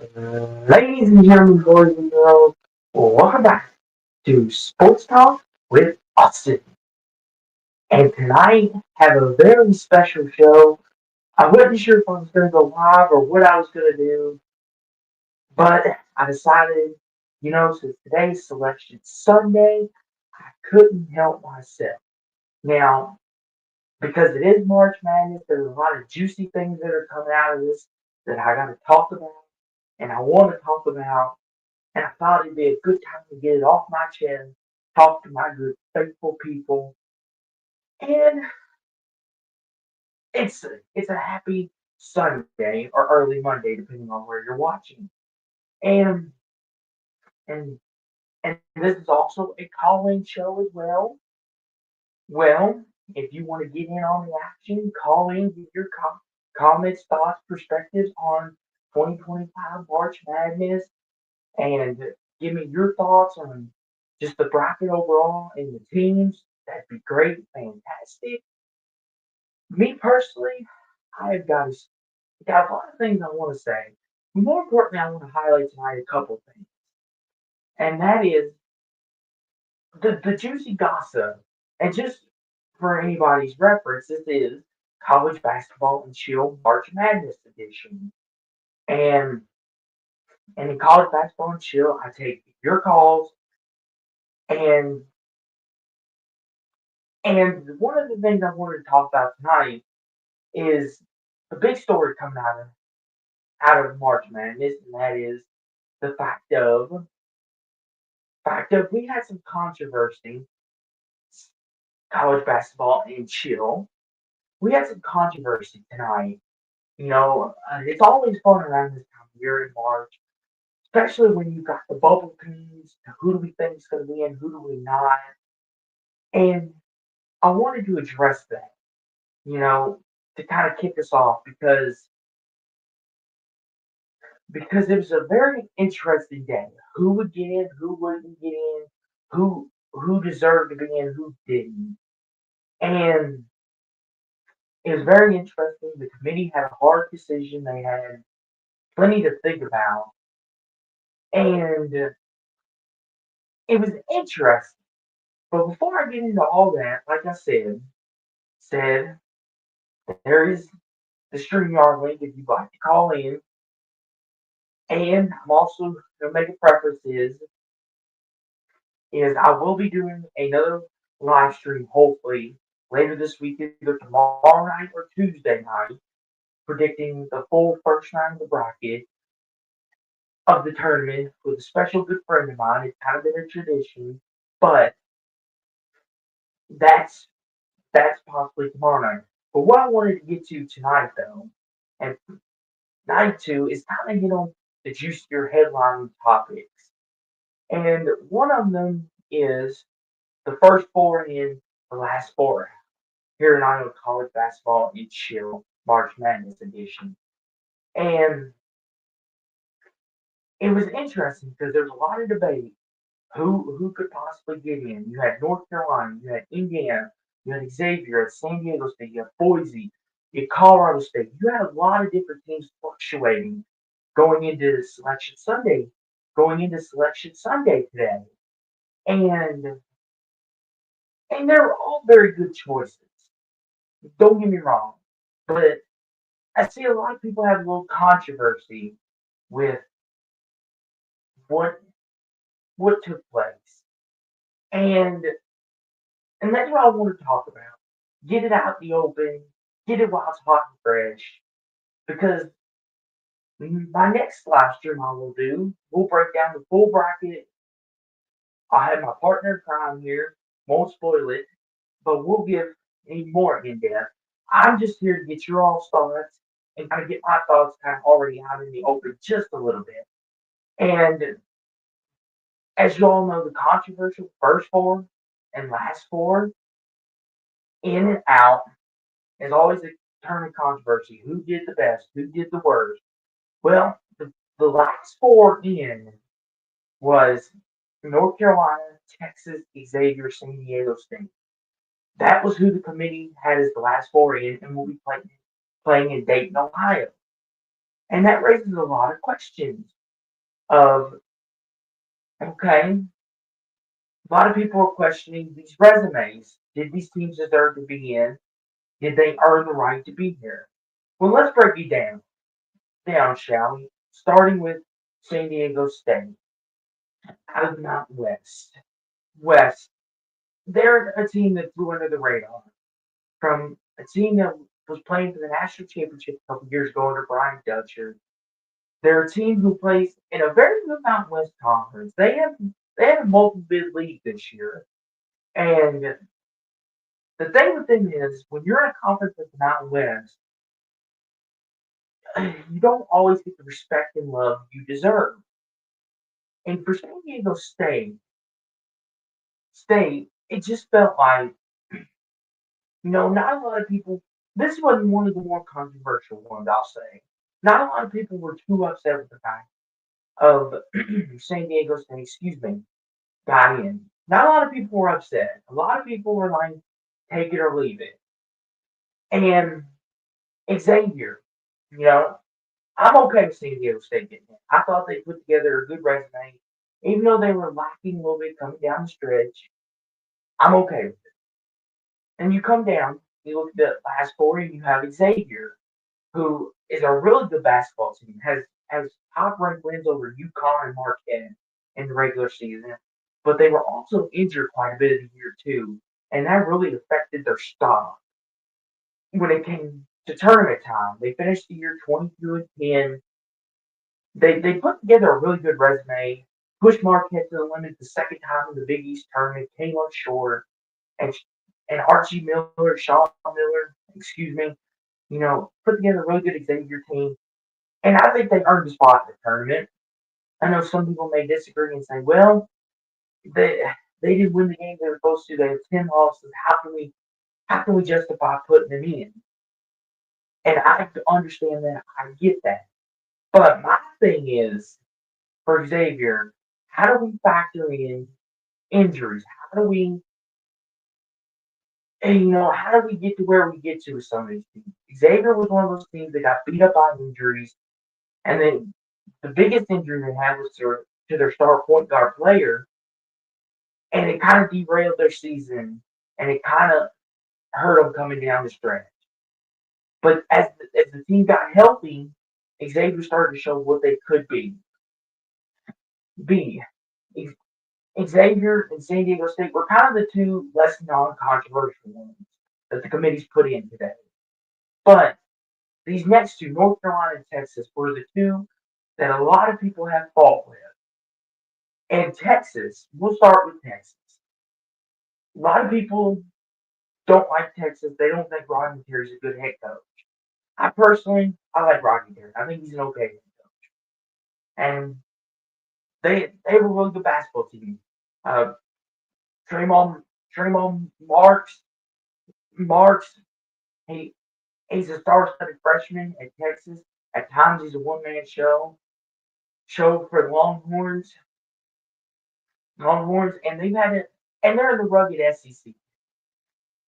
Ladies and gentlemen, boys and girls, welcome back to Sports Talk with Austin. And tonight, have a very special show. I wasn't sure if I was going to go live or what I was going to do, but I decided, since today's Selection Sunday, I couldn't help myself. Now, because it is March Madness, there's a lot of juicy things that are coming out of this that I got to talk about, and I want to talk about. And I thought it'd be a good time to get it off my chest, talk to my good, faithful people, and it's a happy Sunday or early Monday, depending on where you're watching. And and and this is also a call-in show as well. Well, if you want to get in on the action, call in, give your comments, thoughts, perspectives on 2025 March Madness, and give me your thoughts on just the bracket overall and the teams. That'd be great, fantastic. Me personally, I've got a lot of things I want to say. More importantly, I want to highlight tonight a couple of things, and that is the juicy gossip. And just for anybody's reference, this is college basketball and chill March Madness edition. And in college basketball and chill, I take your calls and one of the things I wanted to talk about tonight is the big story coming out of March Madness, and that is the fact of we had some controversy, college basketball and chill. We had some controversy tonight. It's always fun around this time of year in March, especially when you've got the bubble teams. Who do we think is going to be in? Who do we not? And I wanted to address that. To kind of kick us off because it was a very interesting day. Who would get in? Who wouldn't get in? Who deserved to be in? Who didn't? And it was very interesting. The committee had a hard decision. They had plenty to think about, and it was interesting. But before I get into all that, like I said there is the StreamYard link if you'd like to call in. And I'm also gonna make a preface is I will be doing another live stream hopefully later this week, either tomorrow night or Tuesday night, predicting the full first round of the bracket of the tournament with a special good friend of mine. It's kind of been a tradition, but that's that's possibly tomorrow night. But what I wanted to get to tonight though, and night two is kind of the juicier headline topics. And one of them is the first four in, the last four out. Here in Iowa College Basketball and Chill March Madness edition. And it was interesting because there was a lot of debate who could possibly get in. You had North Carolina, you had Indiana, you had Xavier, you had San Diego State, you had Boise, you had Colorado State. You had a lot of different teams fluctuating going into Selection Sunday, going into Selection Sunday today. And and they're all very good choices. Don't get me wrong. But I see a lot of people have a little controversy with what what took place. And and that's what I want to talk about. Get it out in the open, get it while it's hot and fresh. Because my next live stream I will do, we'll break down the full bracket. I'll have my partner in crime here, won't spoil it, but we'll give any more in depth. I'm just here to get your all thoughts and kind of get my thoughts kind of already out in the open just a little bit. And as you all know, the controversial first four and last four, in and out, is always a term of controversy. Who did the best? Who did the worst? Well, the last four in was North Carolina, Texas, Xavier, San Diego State. That was who the committee had as the last four in, and will be playing in Dayton, Ohio. And that raises a lot of questions of, okay, a lot of people are questioning these resumes. Did these teams deserve to be in? Did they earn the right to be here? Well, let's break it down, shall we? Starting with San Diego State, out of the Mountain West. West, they're a team that flew under the radar from a team that was playing for the national championship a couple years ago under Brian Dutcher. They're a team who plays in a very good Mountain West conference. They have a multi-bid league this year, and the thing with them is when you're in a conference like the Mountain West, you don't always get the respect and love you deserve. And for San Diego State, it just felt like, not a lot of people. This was one of the more controversial ones, I'll say. Not a lot of people were too upset with the fact of San Diego State, excuse me, got in. Not a lot of people were upset. A lot of people were like, take it or leave it. And Xavier, you know, I'm okay with San Diego State getting in. I thought they put together a good resume, even though they were lacking a little bit coming down the stretch. I'm okay with it. And you come down, you look at the last four, and you have Xavier, who is a really good basketball team, has top ranked wins over UConn and Marquette in the regular season, but they were also injured quite a bit of the year too, and that really affected their stock when it came to tournament time. They finished the year 22-10. They put together a really good resume, pushed Marquette to the limit the second time in the Big East tournament, came up short, and Archie Miller, Sean Miller, excuse me, put together a really good Xavier team. And I think they earned a spot in the tournament. I know some people may disagree and say, well, they they didn't win the game they were supposed to. They have 10 losses. How can we justify putting them in? And I understand that. I get that. But my thing is, for Xavier, how do we factor in injuries? How do we get to where we get to with some of these teams? Xavier was one of those teams that got beat up by injuries, and then the biggest injury they had was to their star point guard player, and it kind of derailed their season, and it kind of hurt them coming down the stretch. But as the team got healthy, Xavier started to show what they could be. Be Xavier and San Diego State were kind of the two less non-controversial ones that the committees put in today. But these next two, North Carolina and Texas, were the two that a lot of people have fault with. And Texas, we'll start with Texas. A lot of people don't like Texas. They don't think Rodney Terry's a good head coach. I like Rodney Terry. I think he's an okay head coach. And they were a really good basketball team. Uh, Tremont Marks, he he's a star-studded freshman at Texas. At times, he's a one-man show for the Longhorns, and they're in the rugged SEC,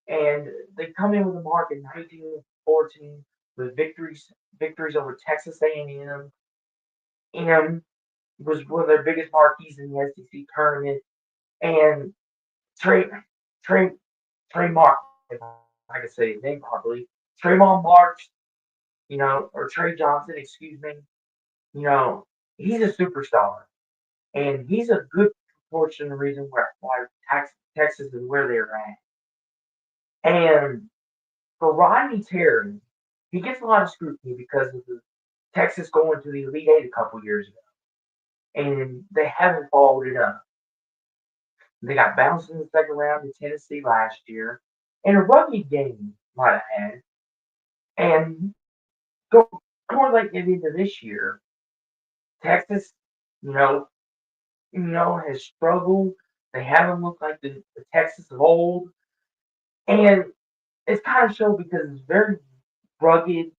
and they come in with a mark of 19-14 with victories over Texas A&M, and was one of their biggest marquees in the SEC tournament. And Trey Trey Trey Mark, if I can say his name properly, Tremont Marks, or Trey Johnson, excuse me, you know, he's a superstar, and he's a good portion of the reason why Texas is where they're at. And for Rodney Terry, he gets a lot of scrutiny because of the Texas going to the Elite Eight a couple years ago, and they haven't followed it up. They got bounced in the second round to Tennessee last year in a rugged game, might I add. And go correlate it into this year, Texas, you know, has struggled. They haven't looked like the Texas of old, and it's kind of shown because it's very rugged,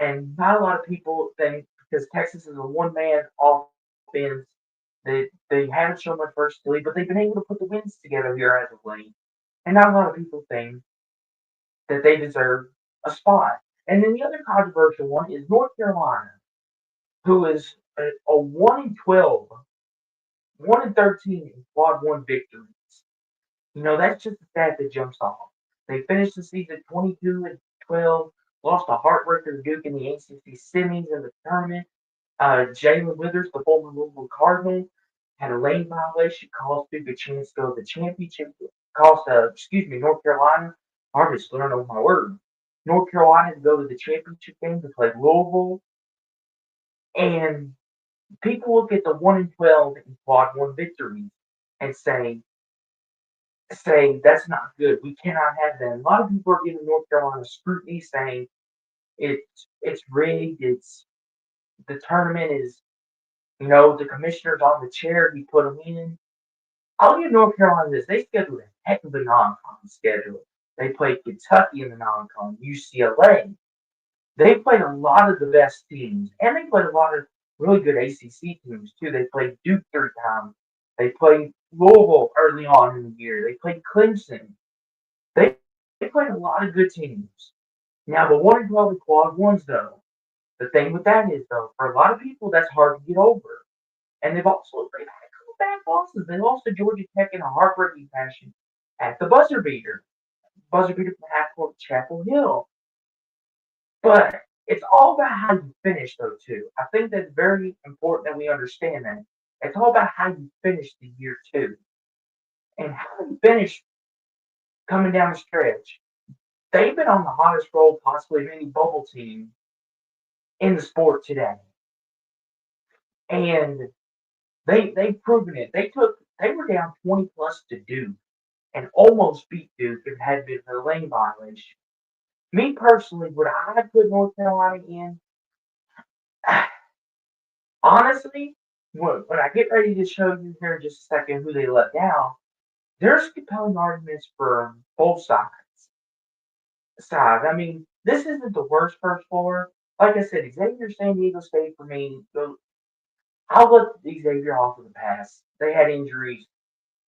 and not a lot of people think because Texas is a one-man offense. They haven't shown much versatility, but they've been able to put the wins together here as of late. And not a lot of people think that they deserve a spot. And then the other controversial one is North Carolina. who is a 1-12, 1-13 in quad one victories. That's just a stat that jumps off. They finished the season 22-12, lost a heartbreaker to Duke in the ACC semis in the tournament. Jalen Withers, the former Louisville Cardinal, had a lane violation, cost Duke a chance to go to the championship. Cost, North Carolina. Hard to learn over my word. North Carolina to go to the championship game to play Louisville, and people look at the 1-12 in quad one victories and say that's not good. We cannot have that. A lot of people are giving North Carolina scrutiny, saying it's rigged. It's the tournament is the commissioner's on the chair. He put them in. I'll give North Carolina this. They scheduled a heck of a non-con schedule. They played Kentucky in the non-con, UCLA. They played a lot of the best teams, and they played a lot of really good ACC teams too. They played Duke 3 times. They played Louisville early on in the year. They played Clemson. They, they played a lot of good teams. Now the 1-12 quad ones though, the thing with that is though, for a lot of people that's hard to get over. And they've had a couple bad losses. They lost to Georgia Tech in a heartbreaking fashion at the buzzer beater from half court Chapel Hill. But it's all about how you finish, though, too. I think that's very important that we understand that. It's all about how you finish the year, too. And how you finish coming down the stretch. They've been on the hottest roll possibly of any bubble team in the sport today. And they've proven it. They were down 20 plus to Duke and almost beat Duke if it had been for the lane violation. Me personally, would I put North Carolina in? Honestly, when I get ready to show you here in just a second who they let down, there's compelling arguments for both sides. I mean, this isn't the worst first four. Like I said, Xavier San Diego State for me, I'll let Xavier off of the pass. They had injuries,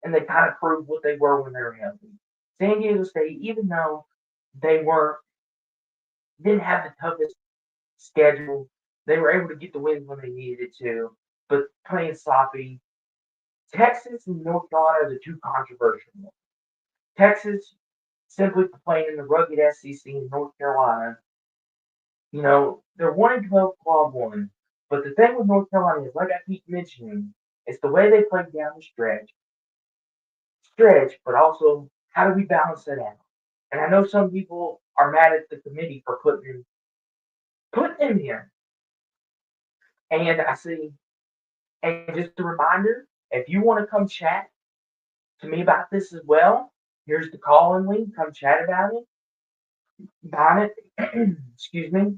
and they kind of proved what they were when they were healthy. San Diego State, even though they didn't have the toughest schedule, they were able to get the wins when they needed to, but playing sloppy. Texas and North Carolina are the two controversial ones. Texas, simply for playing in the rugged SEC in North Carolina, they're 1-12 quad one. But the thing with North Carolina is, like I keep mentioning, it's the way they play down the but also how do we balance it out? And I know some people are mad at the committee for putting him in. And I see, and just a reminder, if you want to come chat to me about this as well, here's the call-in link. Come chat about it. Excuse me.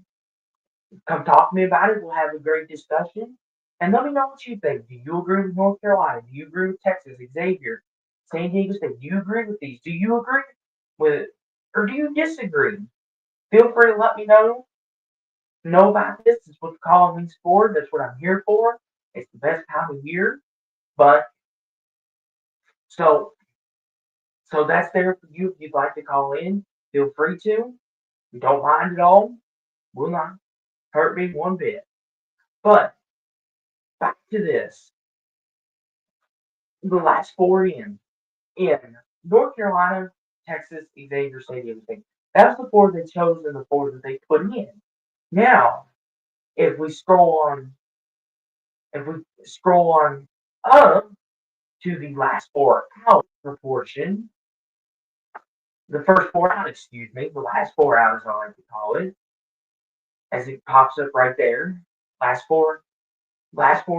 Come talk to me about it. We'll have a great discussion. And let me know what you think. Do you agree with North Carolina? Do you agree with Texas, Xavier, San Diego State? Do you agree with these? Do you agree with, or do you disagree? Feel free to let me know about this. It's what the call-in link's for. That's what I'm here for. It's the best time of year. But so that's there for you. If you'd like to call in, feel free to. You don't mind at all. Will not hurt me one bit. But back to this. The last four in North Carolina, Texas, Xavier, San Diego State. That's the four they chose and the four that they put in. Now, if we scroll on up to the last four out proportion, the first four out, excuse me, the last four out, as I like to call it, as it pops up right there. Last four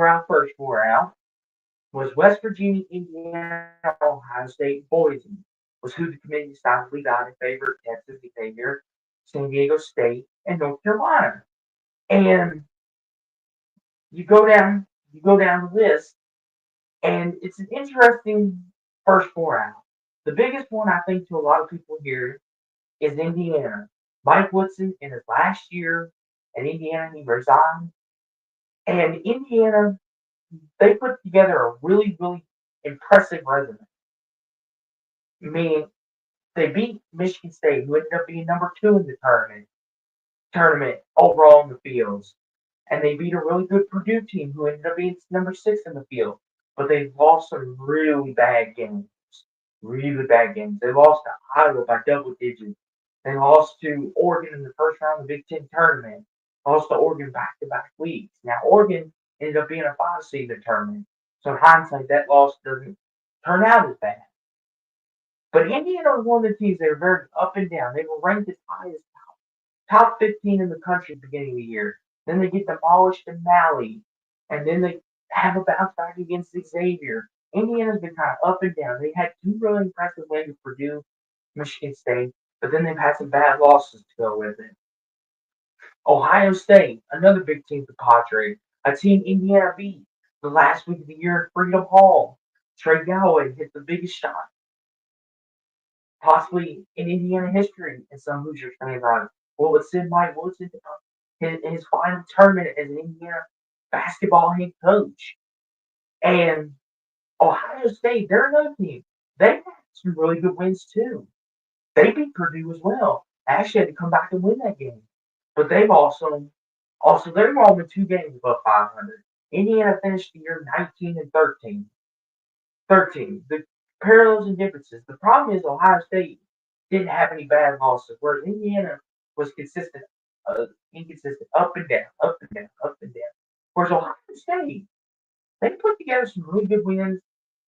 out, first four out was West Virginia, Indiana, Ohio State, Boise was who the committee decidedly got in favor of Texas, Xavier, San Diego State, and North Carolina. And you go down the list, and it's an interesting first four out. The biggest one I think to a lot of people here is Indiana. Mike Woodson in his last year at Indiana, he resigned. And Indiana, they put together a really, really impressive resume. Meaning they beat Michigan State, who ended up being number 2 in the tournament overall in the fields. and they beat a really good Purdue team who ended up being number 6 in the field. But they lost some really bad games. Really bad games. They lost to Iowa by double digits. They lost to Oregon in the first round of the Big Ten tournament. Lost to Oregon back-to-back weeks. Now, Oregon ended up being a 5 seed in the tournament. So, in hindsight, that loss doesn't turn out as bad. But Indiana was one of the teams, they were very up and down. They were ranked as high as top 15 in the country at the beginning of the year. Then they get demolished in Maui. And then they have a bounce back against Xavier. Indiana's been kind of up and down. They had 2 really impressive wins with Purdue, Michigan State, but then they've had some bad losses to go with it. Ohio State, another big team for Padres, a team Indiana beat the last week of the year at Freedom Hall. Trey Galloway hit the biggest shot possibly in Indiana history, and some Hoosiers fans are. Well, it's in Mike Woodson his final tournament as an Indiana basketball head coach. And Ohio State, they're another team. They had some really good wins too. They beat Purdue as well. Actually had to come back and win that game. But they've also they're only 2 games above 500. Indiana finished the year 19 and 13. 13. The parallels and differences. The problem is Ohio State didn't have any bad losses, whereas Indiana was consistent, inconsistent, up and down, up and down, up and down. Whereas Ohio State, they put together some really good wins.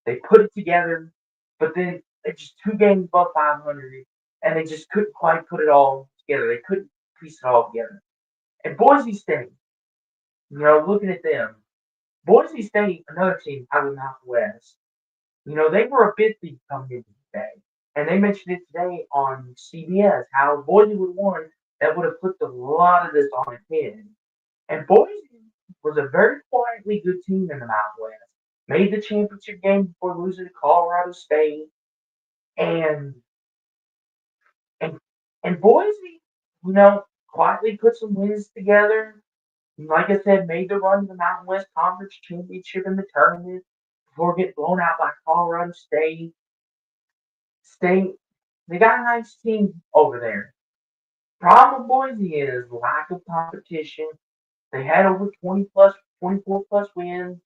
They put it together, but then they just 2 games above 500, and they just couldn't quite put it all together. They couldn't piece it all together. And Boise State, looking at them, Boise State, another team out of the Mountain West. They were a bit deep coming into today. And they mentioned it today on CBS, how Boise would have won that would have flipped a lot of this on its head. And Boise was a very quietly good team in the Mountain West. Made the championship game before losing to Colorado State. And and and Boise, quietly put some wins together. Like I said, made the run to the Mountain West Conference Championship in the tournament before getting blown out by Colorado State. They got a nice team over there. Problem with Boise is lack of competition. They had over 24 plus wins,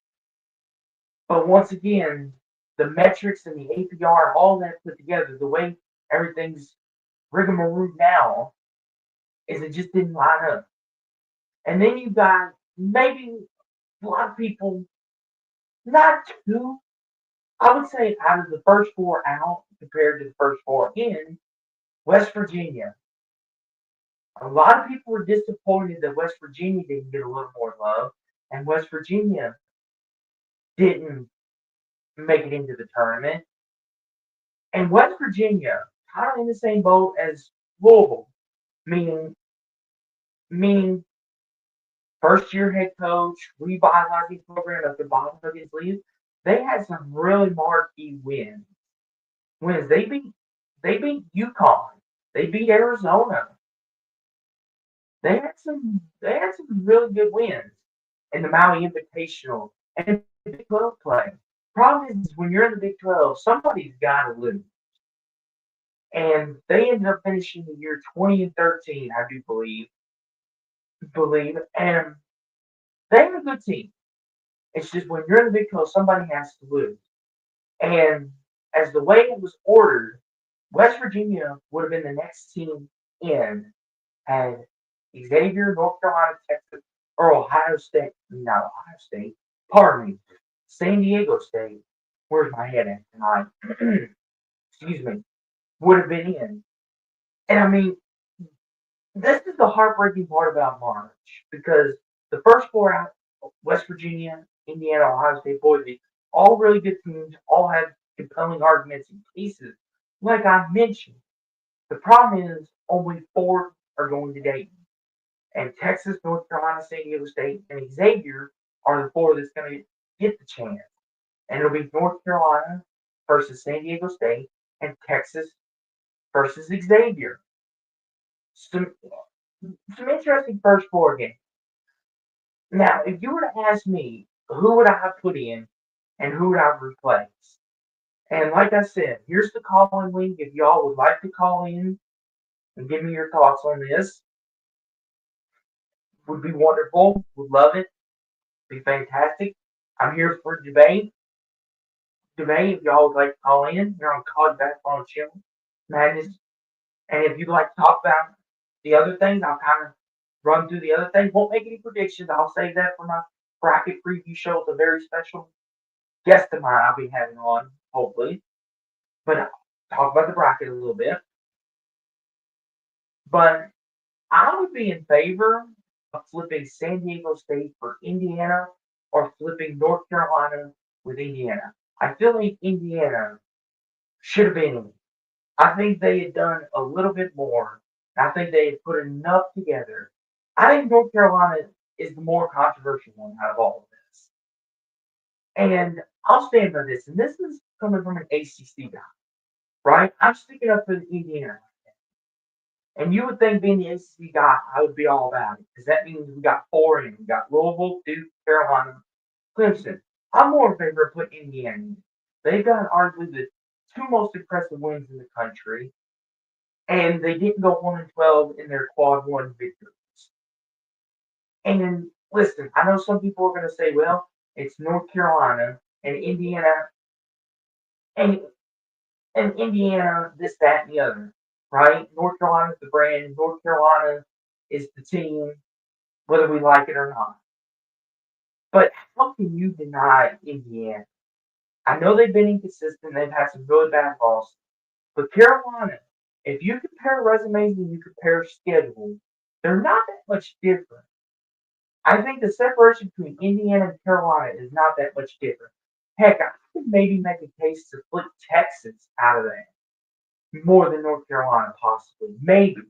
but once again, the metrics and the APR, all that put together, the way everything's rigmarole now, is it just didn't line up. And then you got maybe a lot of people, not too, I would say out of the first 4 out compared to the first 4 in, West Virginia. A lot of people were disappointed that West Virginia didn't get a little more love, and West Virginia didn't make it into the tournament. And West Virginia, kind of in the same boat as Louisville, meaning first year head coach, revitalizing program after Bob Huggins leaves. They had some really marquee wins. They beat UConn. They beat Arizona. They had some really good wins in the Maui Invitational and the Big 12 play. Problem is when you're in the Big 12, somebody's got to lose. And they ended up finishing the year 20 and 13, I do believe. And they're a good team. It's just when you're in the Big 12, somebody has to lose. And as the way it was ordered, West Virginia would have been the next team in had Xavier, North Carolina, Texas, or Ohio State. Not Ohio State. Pardon me. San Diego State. Where's my head at tonight? Excuse me. Would have been in. And I mean, this is the heartbreaking part about March because the first 4 out, West Virginia, Indiana, Ohio State, Boise, all really good teams, all have compelling arguments and cases. Like I mentioned, the problem is only 4 are going to Dayton. And Texas, North Carolina, San Diego State, and Xavier are the 4 that's going to get the chance. And it'll be North Carolina versus San Diego State and Texas versus Xavier. Some interesting first 4 games. Now, if you were to ask me, who would I have put in and who would I have replaced? And like I said, here's the call-in link if y'all would like to call in and give me your thoughts on this. would be wonderful. Would love it. Be fantastic. I'm here for debate. If y'all would like to call in, you're on College Basketball Chill Madness. And if you'd like to talk about the other things, I'll kind of run through the other things. Won't make any predictions. I'll save that for my bracket preview show. It's a very special guest of mine I'll be having on, hopefully. But I'll talk about the bracket a little bit. But I would be in favor of flipping San Diego State for Indiana or flipping North Carolina with Indiana. I feel like Indiana should have been in. I think they had done a little bit more. I think they had put enough together. I think North Carolina is the more controversial one out of all of this. And I'll stand by this. And this is coming from an ACC guy, right? I'm sticking up for the Indiana. And you would think being the ACC guy, I would be all about it because that means we got four in. We got Louisville, Duke, Carolina, Clemson. I'm more in favor of putting Indiana in. They've got arguably the two most impressive wins in the country, and they didn't go 1-12 in their quad one victories. And listen, I know some people are going to say, well, it's North Carolina and Indiana, and Indiana, this, that, and the other, right? North Carolina's the brand. North Carolina is the team, whether we like it or not. But how can you deny Indiana? I know they've been inconsistent. They've had some really bad losses. But Carolina, if you compare resumes and you compare schedules, they're not that much different. I think the separation between Indiana and Carolina is not that much different. Heck, I could maybe make a case to flip Texas out of that more than North Carolina, possibly. Maybe.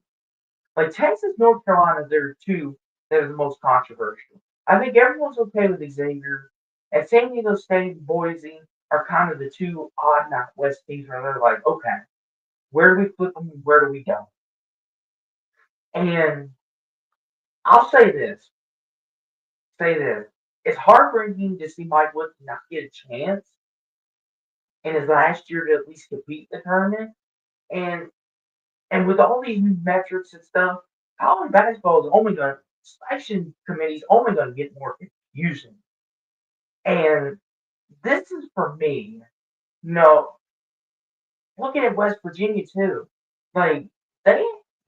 Like Texas, North Carolina, there are two that are the most controversial. I think everyone's okay with Xavier. And San Diego State and Boise are kind of the two odd not West teams where they're like, okay, where do we flip them and where do we go? And I'll say this. It's heartbreaking to see Mike Woodson not get a chance in his last year to at least compete in the tournament. And with all these new metrics and stuff, college basketball is only going to selection committees only going to get more confusing. And this is for me, you know, looking at West Virginia too, like they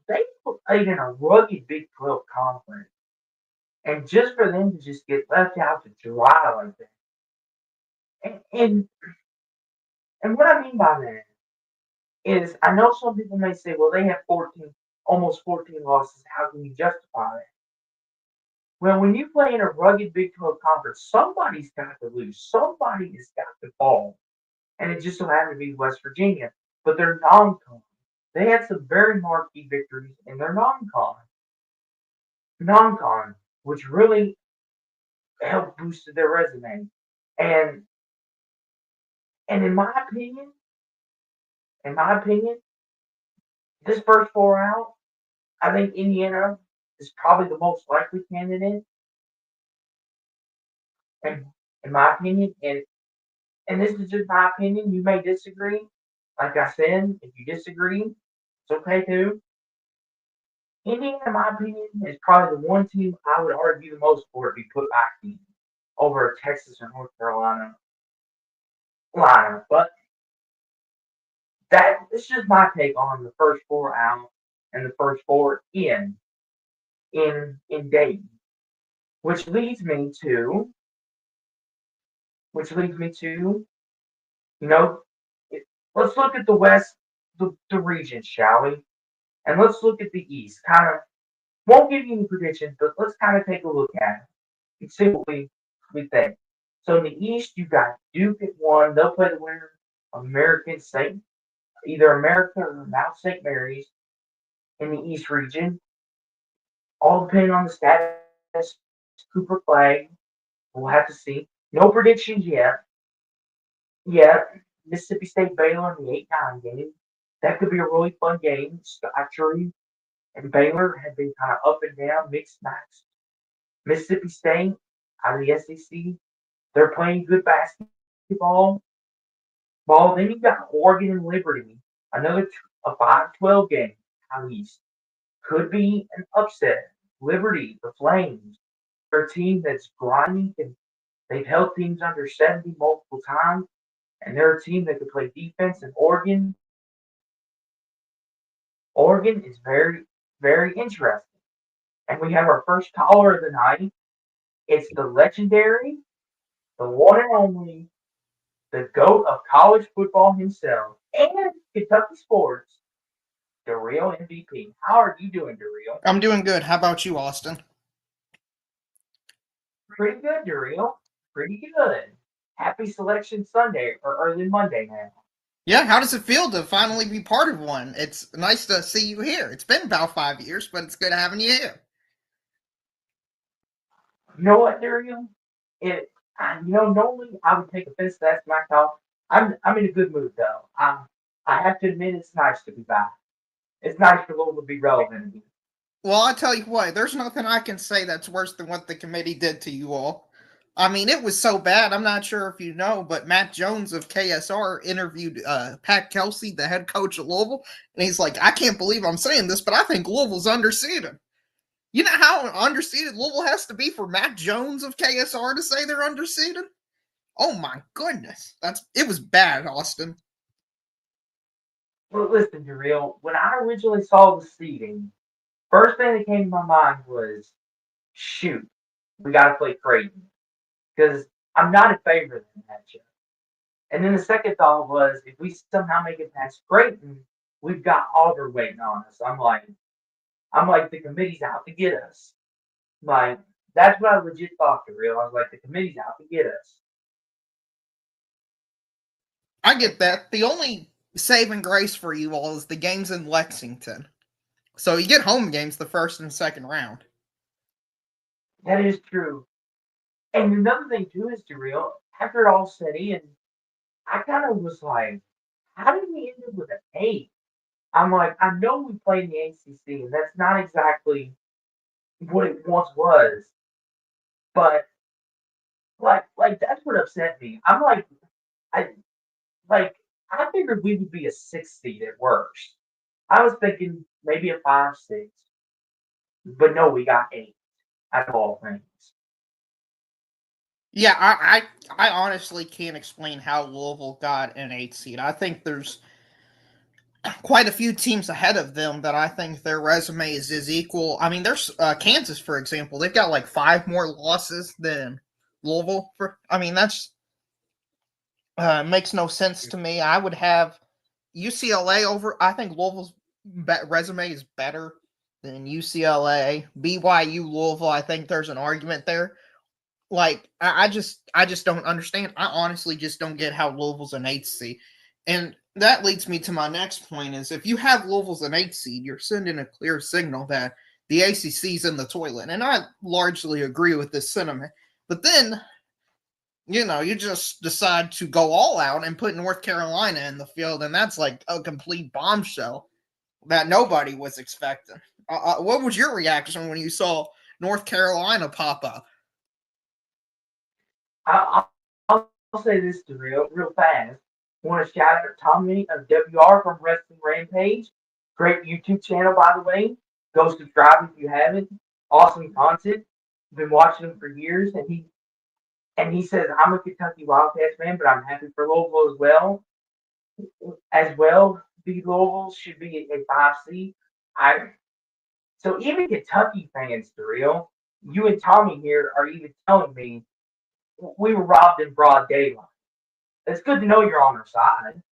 they played in a rugged Big 12 conference, and just for them to just get left out to dry like that, and what I mean by that is, I know some people may say, well, they have 14, almost 14 losses. How can you justify that? Well, when you play in a rugged Big 12 conference, somebody's got to lose. Somebody has got to fall. And it just so happened to be West Virginia. But they're non-con. They had some very marquee victories in their non-con, which really helped boost their resume. And in my opinion, this first four out, I think Indiana is probably the most likely candidate. And in my opinion, and this is just my opinion. You may disagree. Like I said, if you disagree, it's okay too. Indiana, in my opinion, is probably the one team I would argue the most for it be put back in over Texas or North Carolina lineup. But it's just my take on the first four out and the first four in Dayton, which leads me to you know, let's look at the West, the region, shall we? And let's look at the East. Kind of won't give you any predictions, but let's kind of take a look at it and see what we think. So in the East, you got Duke at one. They'll play the winner of American Saint, either America or Mount St. Mary's in the East region. All depending on the status Cooper play. We'll have to see. No predictions yet. Yet Mississippi State Baylor in the 8-9 game. That could be a really fun game. Scott Tree and Baylor have been kind of up and down, mixed match. Mississippi State out of the SEC, they're playing good basketball. Then you got Oregon and Liberty, another a 5-12 game out east. Could be an upset. Liberty, the Flames. They're a team that's grinding and they've held teams under 70 multiple times, and they're a team that can play defense. And Oregon is very, very interesting. And we have our first caller of the night. It's the legendary, the one and only, the GOAT of college football himself and Kentucky sports, the real MVP. How are you doing, Daryl? I'm doing good. How about you, Austin? Pretty good, Daryl. Pretty good. Happy Selection Sunday or early Monday now. Yeah, how does it feel to finally be part of one? It's nice to see you here. It's been about 5 years, but it's good having you here. You know what, Daryl? Normally I would take offense to that smack talk. I'm in a good mood though. I have to admit it's nice to be back. It's nice for Louisville to be relevant again. Well, I tell you what, there's nothing I can say that's worse than what the committee did to you all. I mean, it was so bad. I'm not sure if you know, but Matt Jones of KSR interviewed Pat Kelsey, the head coach at Louisville, and he's like, I can't believe I'm saying this, but I think Louisville's underseeded. You know how underseeded Louisville has to be for Matt Jones of KSR to say they're underseeded? Oh my goodness. It was bad, Austin. Well, listen, Daryl, when I originally saw the seeding, first thing that came to my mind was, shoot, we got to play Creighton because I'm not in favor of that matchup. And then the second thought was, if we somehow make it past Creighton, we've got Auburn waiting on us. I'm like, the committee's out to get us. Like, that's what I legit thought, Daryl. I was like, the committee's out to get us. I And get that. The only saving grace for you all is the games in Lexington. So you get home games the first and second round. that is true. And another thing too is, Daryl, after it all set in, I kind of was like, how did we end up with an 8? I'm like, I know we played in the ACC, and that's not exactly what it once was, but like that's what upset me. I'm I like, I figured we would be a 6 seed at worst. I was thinking maybe a 5, 6, but no, we got 8 out of all things. Yeah, I honestly can't explain how Louisville got an 8 seed. I think there's quite a few teams ahead of them that I think their resume is equal. I mean, there's Kansas, for example. They've got like 5 more losses than Louisville. I mean, that's makes no sense to me. I would have UCLA over. I think Louisville's resume is better than UCLA. BYU, Louisville. I think there's an argument there. Like I just don't understand. I honestly just don't get how Louisville's an 8 seed, and that leads me to my next point: is if you have Louisville's an 8 seed, you're sending a clear signal that the ACC's in the toilet, and I largely agree with this sentiment. But then you just decide to go all out and put North Carolina in the field, and that's like a complete bombshell that nobody was expecting. What was your reaction when you saw North Carolina pop up? I'll say this to real fast. Want to shout out Tommy of WR from Wrestling Rampage. Great YouTube channel, by the way. Go subscribe if you haven't. Awesome content. Been watching him for years, and he says I'm a Kentucky Wildcats fan, but I'm happy for Louisville as well. As well, the Louisville should be a 5 seed. I so even Kentucky fans, for real, you and Tommy here are even telling me we were robbed in broad daylight. It's good to know you're on our side.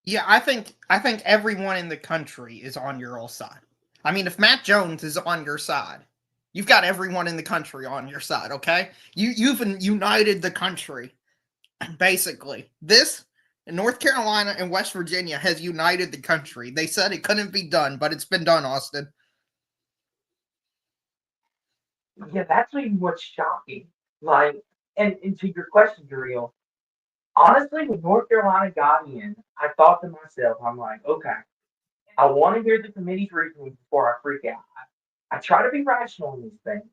Yeah, I think everyone in the country is on your all side. I mean, if Matt Jones is on your side, you've got everyone in the country on your side. Okay, you've united the country basically. This North Carolina and West Virginia has united the country. They said it couldn't be done, but it's been done, Austin. Yeah, that's even what's shocking. Like, and to your question, Daryl, honestly, when North Carolina got in, I thought to myself, I'm like, okay, I want to hear the committee's reasoning before I freak out. I try to be rational in these things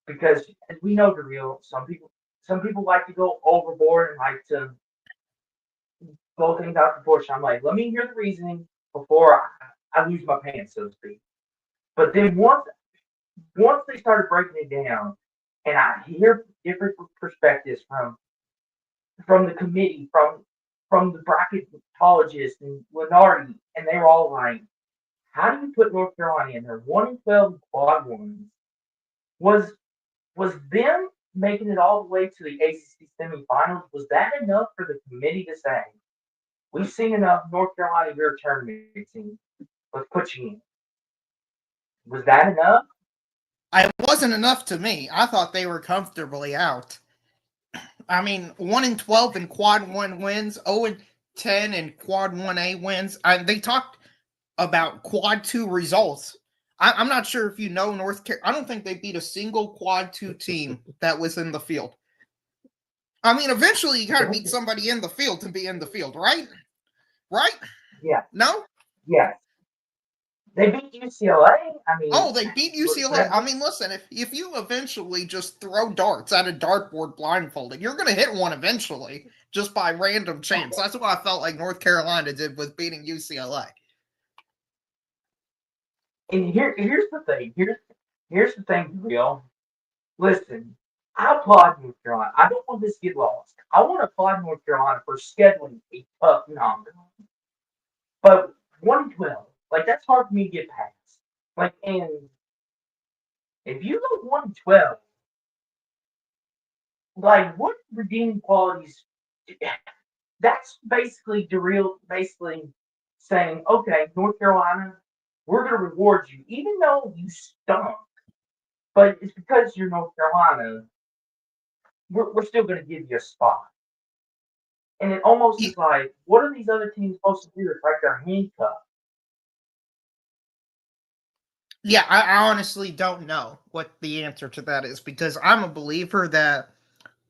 because, as we know, Daryl, some people like to go overboard and like to blow things out of proportion. I'm like, let me hear the reasoning before I lose my pants, so to speak. But then once they started breaking it down, and I hear different perspectives from the committee, from the bracketologists and Lenardi, and they were all like, "How do you put North Carolina in there? 1-12 quad ones was them making it all the way to the ACC semifinals. Was that enough for the committee to say, we've seen enough North Carolina, you're a tournament team. Let's put you in. Was that enough? It wasn't enough to me. I thought they were comfortably out. I mean, 1-12 in quad one wins, 0-10 in quad 1A wins. They talked about quad two results. I'm not sure if you know North Carolina. I don't think they beat a single quad two team that was in the field. I mean, eventually you got to beat somebody in the field to be in the field, right? Right? Yeah. No? Yeah. They beat UCLA. I mean, they beat UCLA. I mean, listen, if you eventually just throw darts at a dartboard blindfolded, you're going to hit one eventually just by random chance. That's what I felt like North Carolina did with beating UCLA. And here's the thing. Here's the thing, real. Listen, I applaud North Carolina. I don't want this to get lost. I want to applaud North Carolina for scheduling a tough non-con. But 1-12, like that's hard for me to get past. Like, and if you go 1-12, like what redeeming qualities? That's basically the real, basically saying, okay, North Carolina, we're going to reward you, even though you stunk. But it's because you're North Carolina, we're still going to give you a spot. And it almost is like, what are these other teams supposed to do? It's like they're handcuffed. Yeah, I honestly don't know what the answer to that is because I'm a believer that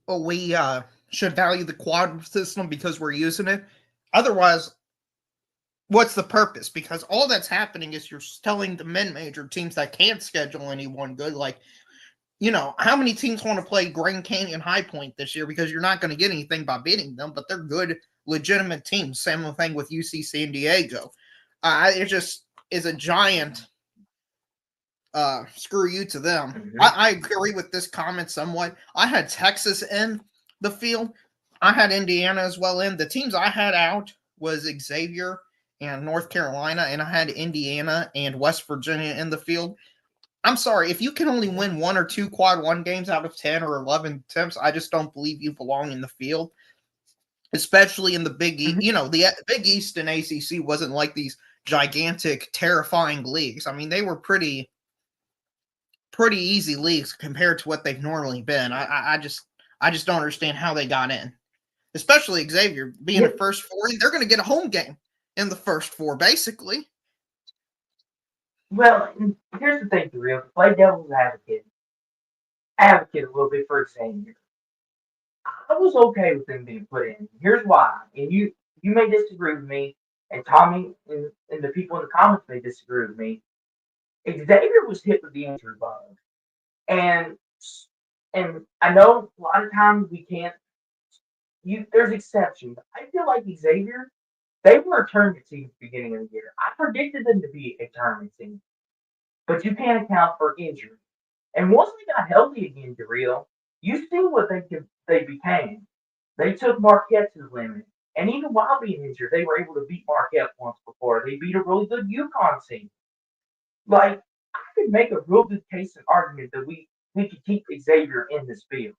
we should value the quad system because we're using it. Otherwise, what's the purpose? Because all that's happening is you're telling the mid-major teams that can't schedule anyone good, like, how many teams want to play Grand Canyon High Point this year because you're not going to get anything by beating them, but they're good, legitimate teams. Same thing with UC San Diego. It just is a giant screw you to them. Mm-hmm. I agree with this comment somewhat. I had Texas in the field. I had Indiana as well in. The teams I had out was Xavier and North Carolina, and I had Indiana and West Virginia in the field. I'm sorry, if you can only win 1 or 2 quad one games out of 10 or 11 attempts, I just don't believe you belong in the field, especially in the Big East. Mm-hmm. The Big East and ACC wasn't like these gigantic, terrifying leagues. I mean, they were pretty easy leagues compared to what they've normally been. I just don't understand how they got in, especially Xavier being the first 4. They're going to get a home game in the first 4, basically. Well, here's the thing, real. Play devil's advocate a little bit for Xavier. I was okay with them being put in. Here's why, and you may disagree with me, and Tommy and the people in the comments may disagree with me. Xavier was hit with the injury bug, and I know a lot of times we can't. There's exceptions. I feel like Xavier, they were a tournament team at the beginning of the year. I predicted them to be a tournament team, but you can't account for injury. And once they got healthy again, Darrell, you see what they became. They took Marquette to the limit. And even while being injured, they were able to beat Marquette once before. They beat a really good UConn team. Like, I could make a real good case and argument that we could keep Xavier in this field.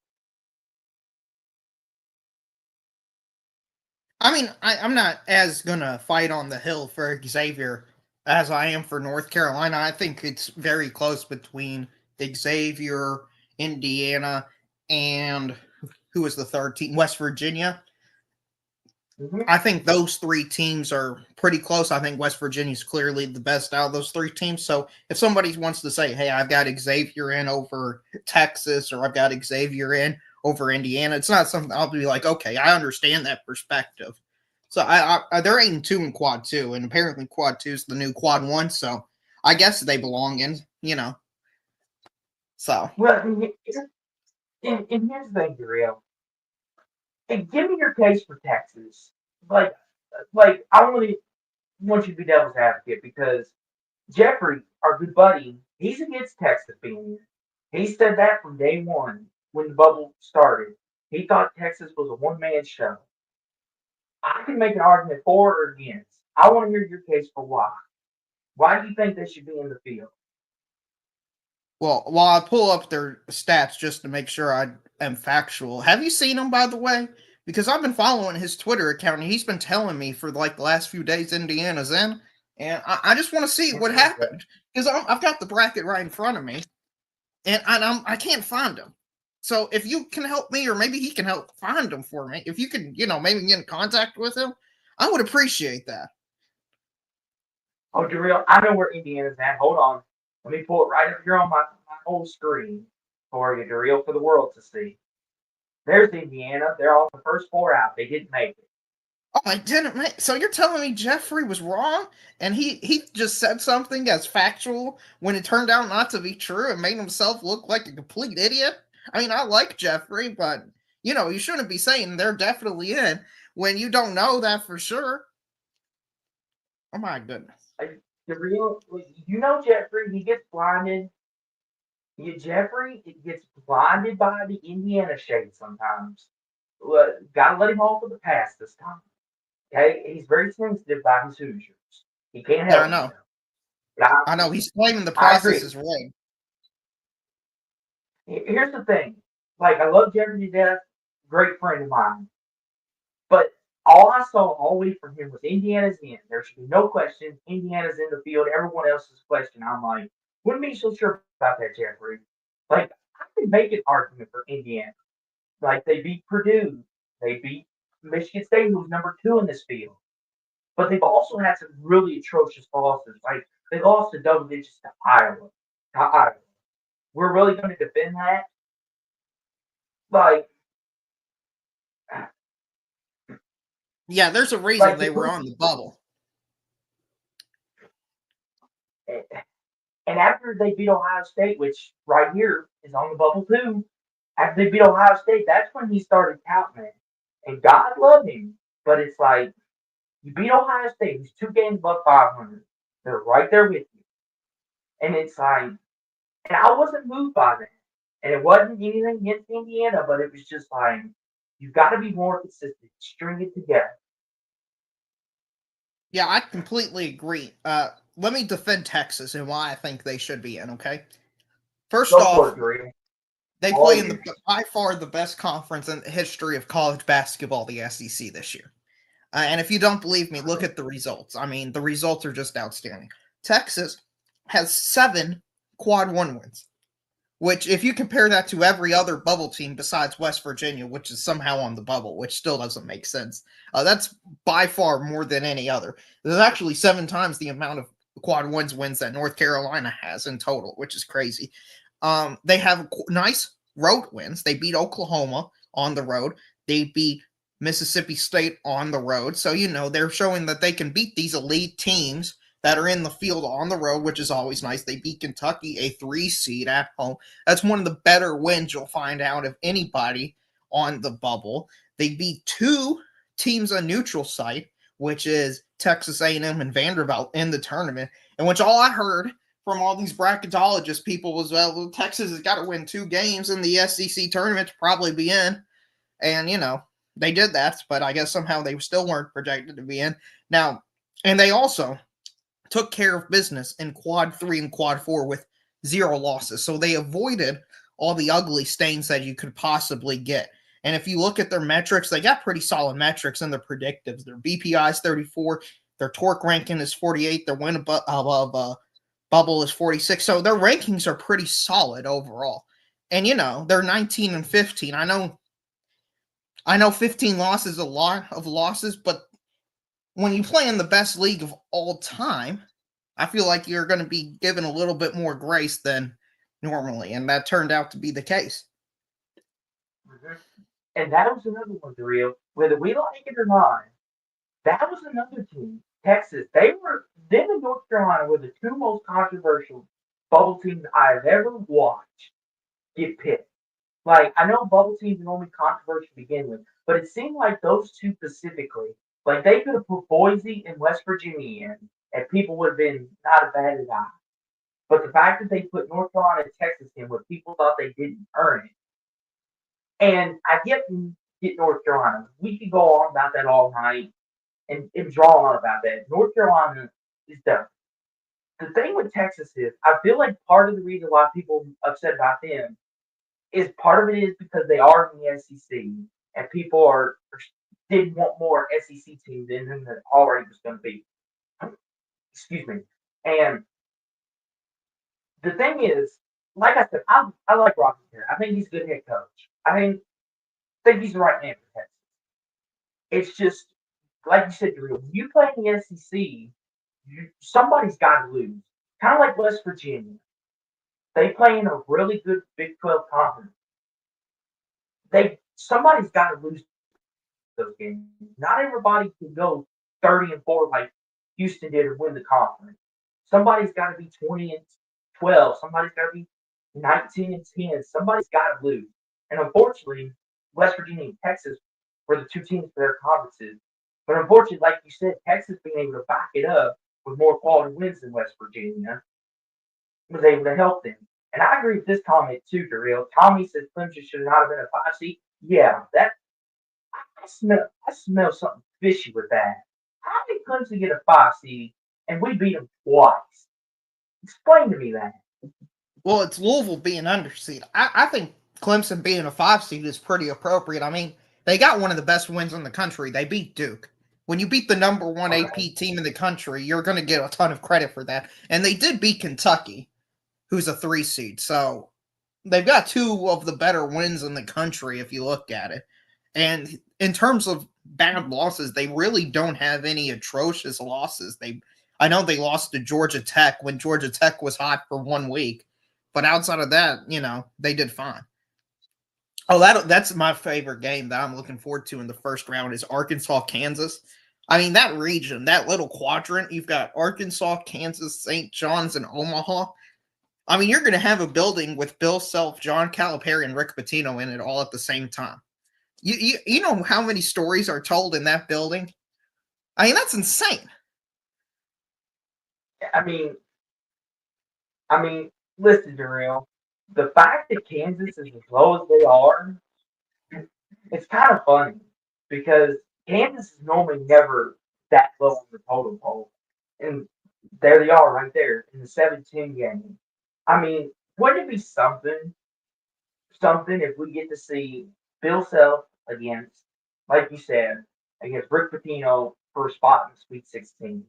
I mean, I'm not as gonna fight on the hill for Xavier as I am for North Carolina. I think it's very close between Xavier, Indiana, and who was the third team? West Virginia. Mm-hmm. I think those 3 teams are pretty close. I think West Virginia is clearly the best out of those 3 teams. So if somebody wants to say, hey, I've got Xavier in over Texas or I've got Xavier in over Indiana, it's not something I'll be like, okay, I understand that perspective. So they're 8-2 in quad 2, and apparently quad 2 is the new quad 1. So I guess they belong in, So. Well, and here's the thing, Darrell. Hey, give me your case for Texas. Like I want you to be devil's advocate because Jeffrey, our good buddy, he's against Texas being in. He said that from day one when the bubble started. He thought Texas was a one-man show. I can make an argument for or against. I want to hear your case for why. Why do you think they should be in the field? Well, while I pull up their stats just to make sure I am factual, have you seen him, by the way? Because I've been following his Twitter account and he's been telling me for like the last few days Indiana's in. And I just want to see what happened. Because I've got the bracket right in front of me and I can't find him. So if you can help me, or maybe he can help find him for me, if you can, maybe get in contact with him, I would appreciate that. Oh, Darrell, I know where Indiana's at. Hold on. Let me pull it right up here on my whole screen for you, Darrell, for the world to see. There's Indiana. They're on the first four out. They didn't make it. Oh, I didn't make. So you're telling me Jeffrey was wrong, and he just said something as factual when it turned out not to be true, and made himself look like a complete idiot? I mean, I like Jeffrey, but you shouldn't be saying they're definitely in when you don't know that for sure. Oh my goodness. Darrell, you know Jeffrey. He gets blinded. Jeffrey gets blinded by the Indiana shade sometimes. Gotta let him off of the pass this time. Okay, he's very sensitive by his Hoosiers. He can't Yeah, I help know. himself. But I know. He's claiming the I process agree. is rigged. Here's the thing. Like, I love Jeffrey to death. Great friend of mine. But all I saw all week from him was Indiana's in. There should be no question. Indiana's in the field. Everyone else's question. I'm like, wouldn't be so sure about that, Jeffrey. Like, I can make an argument for Indiana. Like, they beat Purdue. They beat Michigan State, who was number two in this field. But they've also had some really atrocious losses. Like, they lost to double digits to Iowa. To Iowa. We're really going to defend that? Like, Yeah, there's a reason like they were on the bubble. and after they beat Ohio State, which right here is on the bubble too, after they beat Ohio State, that's when he started counting it. And God love him, but it's like you beat Ohio State, who's 2 games above 500. They're right there with you, and it's like, and I wasn't moved by that, and it wasn't anything against Indiana, but it was just like you've got to be more consistent, string it together. Yeah, I completely agree. Let me defend Texas and why I think they should be in. Okay, first Go for off, it, Green. they All play in the ears. by far the best conference in the history of college basketball, the SEC this year. And if you don't believe me, look at the results. I mean, the results are just outstanding. Texas has 7 quad one wins, which, if you compare that to every other bubble team besides West Virginia, which is somehow on the bubble, which still doesn't make sense, that's by far more than any other. There's actually 7 times the amount of quad wins that North Carolina has in total, which is crazy. They have nice road wins. They beat Oklahoma on the road. They beat Mississippi State on the road. So, they're showing that they can beat these elite teams that are in the field on the road, which is always nice. They beat Kentucky, a 3 seed at home. That's one of the better wins you'll find out of anybody on the bubble. They beat 2 teams on neutral site, which is Texas A&M and Vanderbilt in the tournament, in which all I heard from all these bracketologist people was, well, Texas has got to win 2 games in the SEC tournament to probably be in. And, they did that, but I guess somehow they still weren't projected to be in. Now, and they also took care of business in quad 3 and quad 4 with 0 losses. So they avoided all the ugly stains that you could possibly get. And if you look at their metrics, they got pretty solid metrics in their predictives. Their BPI is 34, their torque ranking is 48, their win above bubble is 46. So their rankings are pretty solid overall. And they're 19 and 15. I know 15 losses is a lot of losses, but when you play in the best league of all time, I feel like you're going to be given a little bit more grace than normally, and that turned out to be the case. Mm-hmm. And that was another one, Dario. Whether we like it or not, that was another team, Texas. Them and North Carolina were the two most controversial bubble teams I've ever watched get picked. Like, I know bubble teams are normally controversial to begin with, but it seemed like those two specifically, like they could have put Boise and West Virginia in, and people would have been not as bad as I. But the fact that they put North Carolina and Texas in where people thought they didn't earn it, and I get North Carolina. We could go on about that all night and draw on about that. North Carolina is done. The thing with Texas is, I feel like part of the reason why people are upset about them is part of it is because they are in the SEC and people did want more SEC teams in than there already was going to be. Excuse me. And the thing is, like I said, I like Rocky here. I think he's a good head coach. I think he's the right man for Texas. It's just like you said, Drew. When you play in the SEC, somebody's got to lose. Kind of like West Virginia. They play in a really good Big 12 conference. Somebody's got to lose those games. Not everybody can go 30-4 like Houston did or win the conference. Somebody's got to be 20-12. Somebody's got to be 19-10. Somebody's got to lose. And unfortunately, West Virginia and Texas were the two teams for their conferences. But unfortunately, like you said, Texas being able to back it up with more quality wins than West Virginia was able to help them. And I agree with this comment too, Darrell. Tommy says Clemson should not have been a 5 seed. Yeah, that I smell something fishy with that. How did Clemson get a 5 seed and we beat them twice? Explain to me that. Well, it's Louisville being underseed. I think Clemson being a 5 seed is pretty appropriate. I mean, they got one of the best wins in the country. They beat Duke. When you beat the number one AP team in the country, you're going to get a ton of credit for that. And they did beat Kentucky, who's a 3 seed. So they've got two of the better wins in the country if you look at it. And in terms of bad losses, they really don't have any atrocious losses. I know they lost to Georgia Tech when Georgia Tech was hot for 1 week. But outside of that, they did fine. Oh, that's my favorite game that I'm looking forward to in the first round is Arkansas, Kansas. I mean, that region, that little quadrant, you've got Arkansas, Kansas, St. John's, and Omaha. I mean, you're going to have a building with Bill Self, John Calipari, and Rick Pitino in it all at the same time. You know how many stories are told in that building? I mean, that's insane. I mean, listen, Darrell. The fact that Kansas is as low as they are, it's kind of funny because Kansas is normally never that low on the totem pole, and there they are right there in the 7-10 game. I mean, wouldn't it be something if we get to see Bill Self against, like you said, against Rick Pitino for a spot in the Sweet 16?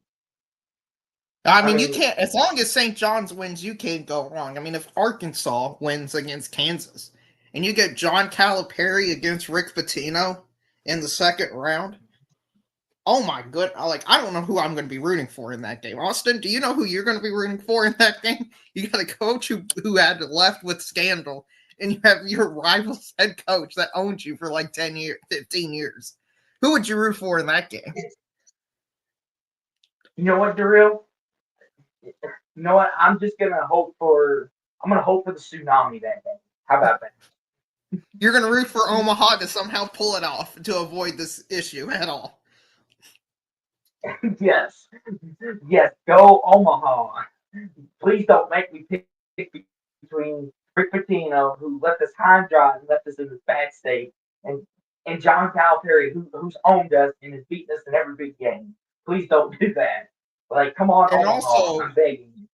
I I mean, you mean, can't, as long as St. John's wins, you can't go wrong. I mean, if Arkansas wins against Kansas and you get John Calipari against Rick Pitino in the second round, oh my good, I don't know who I'm going to be rooting for in that game. Austin, do you know who you're going to be rooting for in that game? You got a coach who had left with scandal, and you have your rival's head coach that owned you for like 10 years, 15 years. Who would you root for in that game? you know what, Darrell? You know what? I'm gonna hope for the tsunami that day. How about that? You're going to root for Omaha to somehow pull it off to avoid this issue at all. Yes, yes. Go Omaha. Please don't make me pick between Rick Pitino, who left us high and dry and left us in this bad state, and John Calipari, who's owned us and has beaten us in every big game. Please don't do that. Like, come on, And Omaha. also, I'm begging you.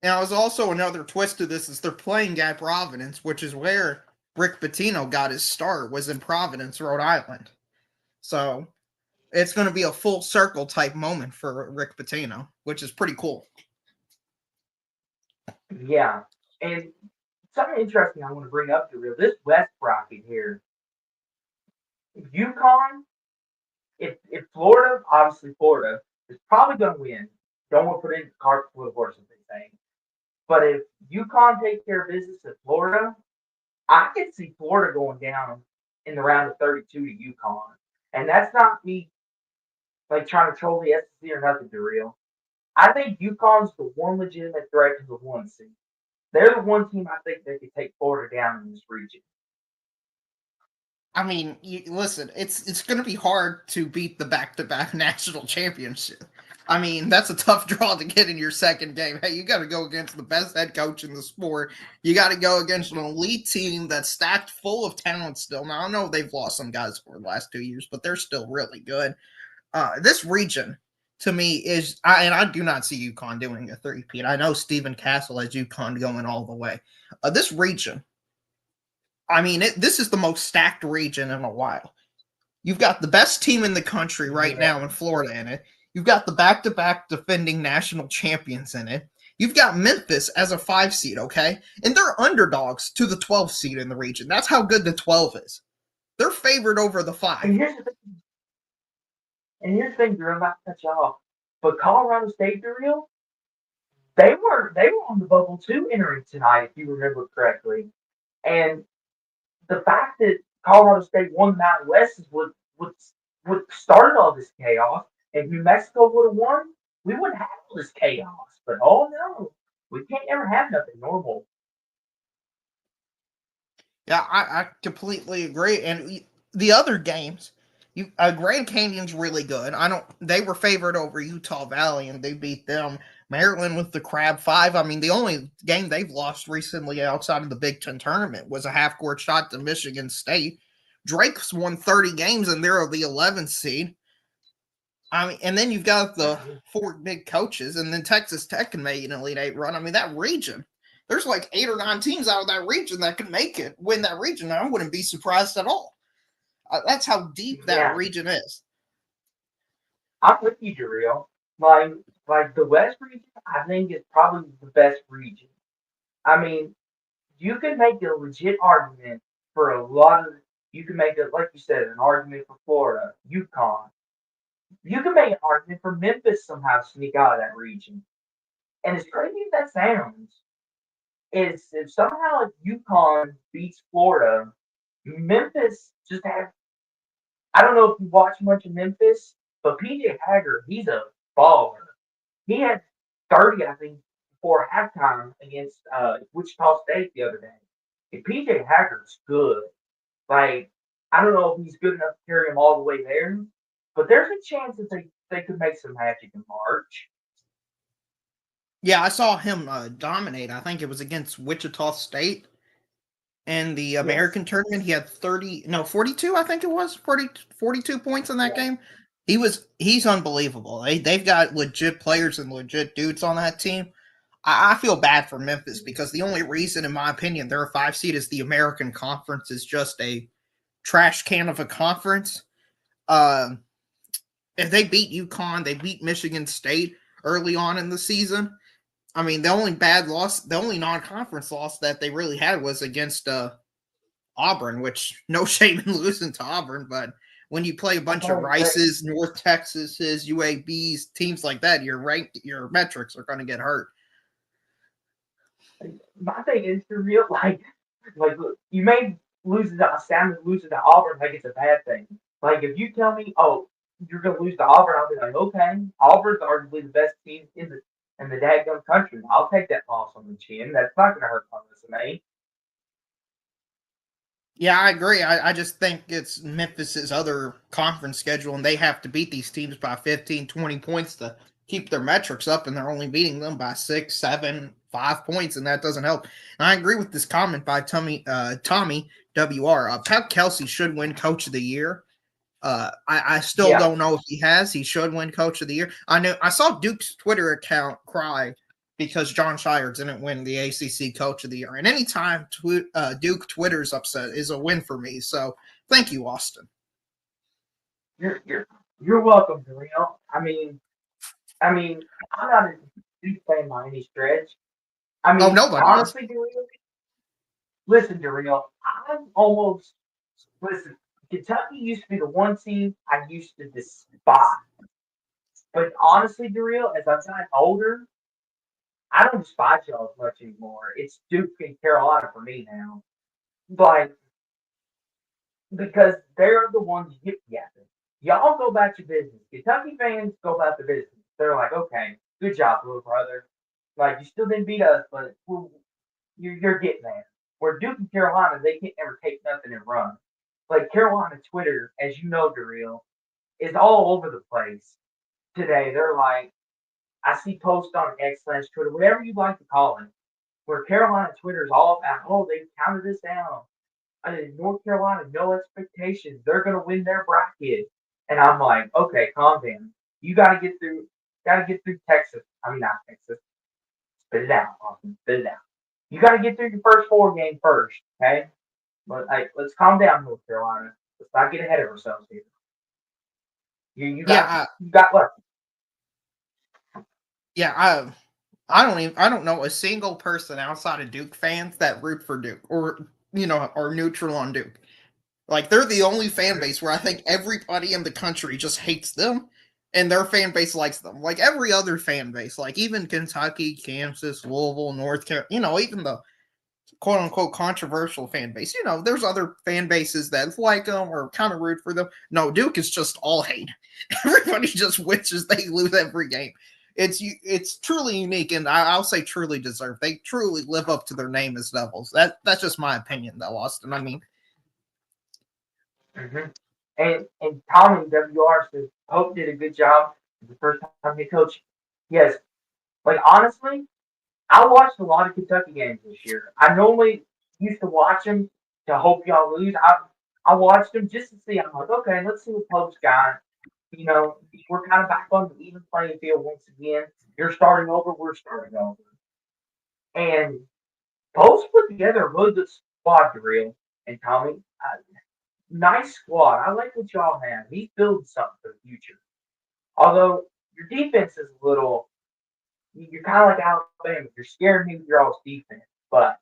now there's also another twist to this is they're playing at Providence, which is where Rick Pitino got his start, was in Providence, Rhode Island. So it's going to be a full circle type moment for Rick Pitino, which is pretty cool. Yeah, and something interesting I want to bring up to real this West bracket here. UConn, if Florida, obviously Florida is probably going to win. Don't want to put in the cart before the horse, as they say. But if UConn take care of business at Florida, I could see Florida going down in the round of 32 to UConn. And that's not me like trying to troll the SEC or nothing, to real. I think UConn's the one legitimate threat to the 1 seed. They're the one team I think that could take Florida down in this region. I mean, listen, it's going to be hard to beat the back-to-back national championship. I mean, that's a tough draw to get in your second game. Hey, you got to go against the best head coach in the sport. You got to go against an elite team that's stacked full of talent still. Now, I know they've lost some guys for the last 2 years, but they're still really good. This region, to me, and I do not see UConn doing a three-peat. I know Stephen Castle has UConn going all the way. This region, I mean, this is the most stacked region in a while. You've got the best team in the country right Yeah. now in Florida in it. You've got the back-to-back defending national champions in it. You've got Memphis as a 5 seed, okay? And they're underdogs to the 12 seed in the region. That's how good the 12 is. They're favored over the 5. And here's the thing, Drew. I'm about to cut you off, but Colorado State, for real, they were on the bubble too entering tonight, if you remember correctly. And the fact that Colorado State won the Mountain West is what started all this chaos. If New Mexico would have won, we wouldn't have all this chaos. But oh no, we can't ever have nothing normal. Yeah, I completely agree. And the other games, Grand Canyon's really good. I don't. They were favored over Utah Valley, and they beat them. Maryland with the Crab Five. I mean, the only game they've lost recently outside of the Big Ten tournament was a half court shot to Michigan State. Drake's won 30 games, and they're the 11th seed. I mean, and then you've got the four big coaches, and then Texas Tech can make an Elite Eight run. I mean, that region, there's like 8 or 9 teams out of that region that can make it, win that region. I wouldn't be surprised at all. That's how deep that Yeah, region is. I'm with you, Jareel. Like like the West region, I think is probably the best region. I mean, you can make a legit argument for a lot of. You can make it, like you said, an argument for Florida, UConn. You can make an argument for Memphis somehow to sneak out of that region. And as crazy as that sounds, is if somehow if UConn beats Florida, Memphis just have. I don't know if you watch much of Memphis, but PJ Haggard, he's a baller. He had 30, I think, before halftime against Wichita State the other day. And PJ Haggard's good. Like, I don't know if he's good enough to carry him all the way there, but there's a chance that they could make some magic in March. Yeah, I saw him dominate. I think it was against Wichita State in the Yes. American tournament. He had 30, no, 42, I think it was 42 points in that Yeah. game. He's unbelievable. They've got legit players and legit dudes on that team. I feel bad for Memphis because the only reason, in my opinion, they're a 5 seed is the American Conference is just a trash can of a conference. Uh, if they beat UConn, they beat Michigan State early on in the season. I mean, the only bad loss, the only non-conference loss that they really had was against Auburn, which no shame in losing to Auburn, but when you play a That's bunch of all I'm saying. Rices, North Texases, UABs, teams like that, your metrics are going to get hurt. My thing is to real like look, you may lose it to Sam lose it to Auburn like it's a bad thing. Like if you tell me, oh, you're gonna lose to Auburn, I'll be like, okay, Auburn's arguably the best team in the dadgum country. I'll take that loss on the chin. That's not gonna hurt my resume. Yeah, I agree. I just think it's Memphis's other conference schedule, and they have to beat these teams by 15, 20 points to keep their metrics up, and they're only beating them by 6, 7, 5 points, and that doesn't help. And I agree with this comment by Tommy WR. Pat Kelsey should win Coach of the Year. I still Yeah. don't know if he has. He should win Coach of the Year. I saw Duke's Twitter account cry because John Shire didn't win the ACC Coach of the Year. And anytime Duke Twitter's upset is a win for me. So thank you, Austin. You're you're you're welcome, Darrell. I'm not a Duke fan by any stretch. I Oh, mean, nobody is. honestly, Darrell, listen, Darrell, I'm almost listen. Kentucky used to be the one team I used to despise. But honestly, Darrell, as I've gotten older, I don't despise y'all as much anymore. It's Duke and Carolina for me now. Like, because they're the ones yip yapping. Y'all go about your business. Kentucky fans go about their business. They're like, okay, good job, little brother. Like, you still didn't beat us, but you're getting there. Where Duke and Carolina, they can't ever take nothing and run. Like, Carolina Twitter, as you know, Darrell, is all over the place today. They're like, I see posts on X/Twitter, whatever you like to call it, where Carolina Twitter is all about, oh, they counted us down. North Carolina, no expectations. They're going to win their bracket. And I'm like, okay, calm down. You got to get through Texas. I mean, not Texas. Spit it out, Austin. Spit it out. You got to get through your first 4 game first, okay? But let's calm down, North Carolina. Let's not get ahead of ourselves here. You got Yeah, you got lucky. yeah. I don't know a single person outside of Duke fans that root for Duke or are neutral on Duke. Like they're the only fan base where I think everybody in the country just hates them and their fan base likes them. Like every other fan base, like even Kentucky, Kansas, Louisville, North Carolina, even the quote unquote controversial fan base. There's other fan bases that like them or kind of root for them. No, Duke is just all hate. Everybody just wishes they lose every game. It's truly unique, and I'll say truly deserved. They truly live up to their name as Devils. That's just my opinion, though, Austin. I mean, Mm-hmm. And Tommy WR says Pope did a good job. The first time he coached. Yes, like honestly, I watched a lot of Kentucky games this year. I normally used to watch them to hope y'all lose. I watched them just to see. I'm like, okay, let's see what Pope's got. We're kind of back on the even playing field once again. You're starting over, we're starting over. And Pope's put together a really good squad, Real and Tommy. Nice squad. I like what y'all have. He's building something for the future. Although your defense is a little, you're kind of like Alabama. You're scared me with your all's defense, but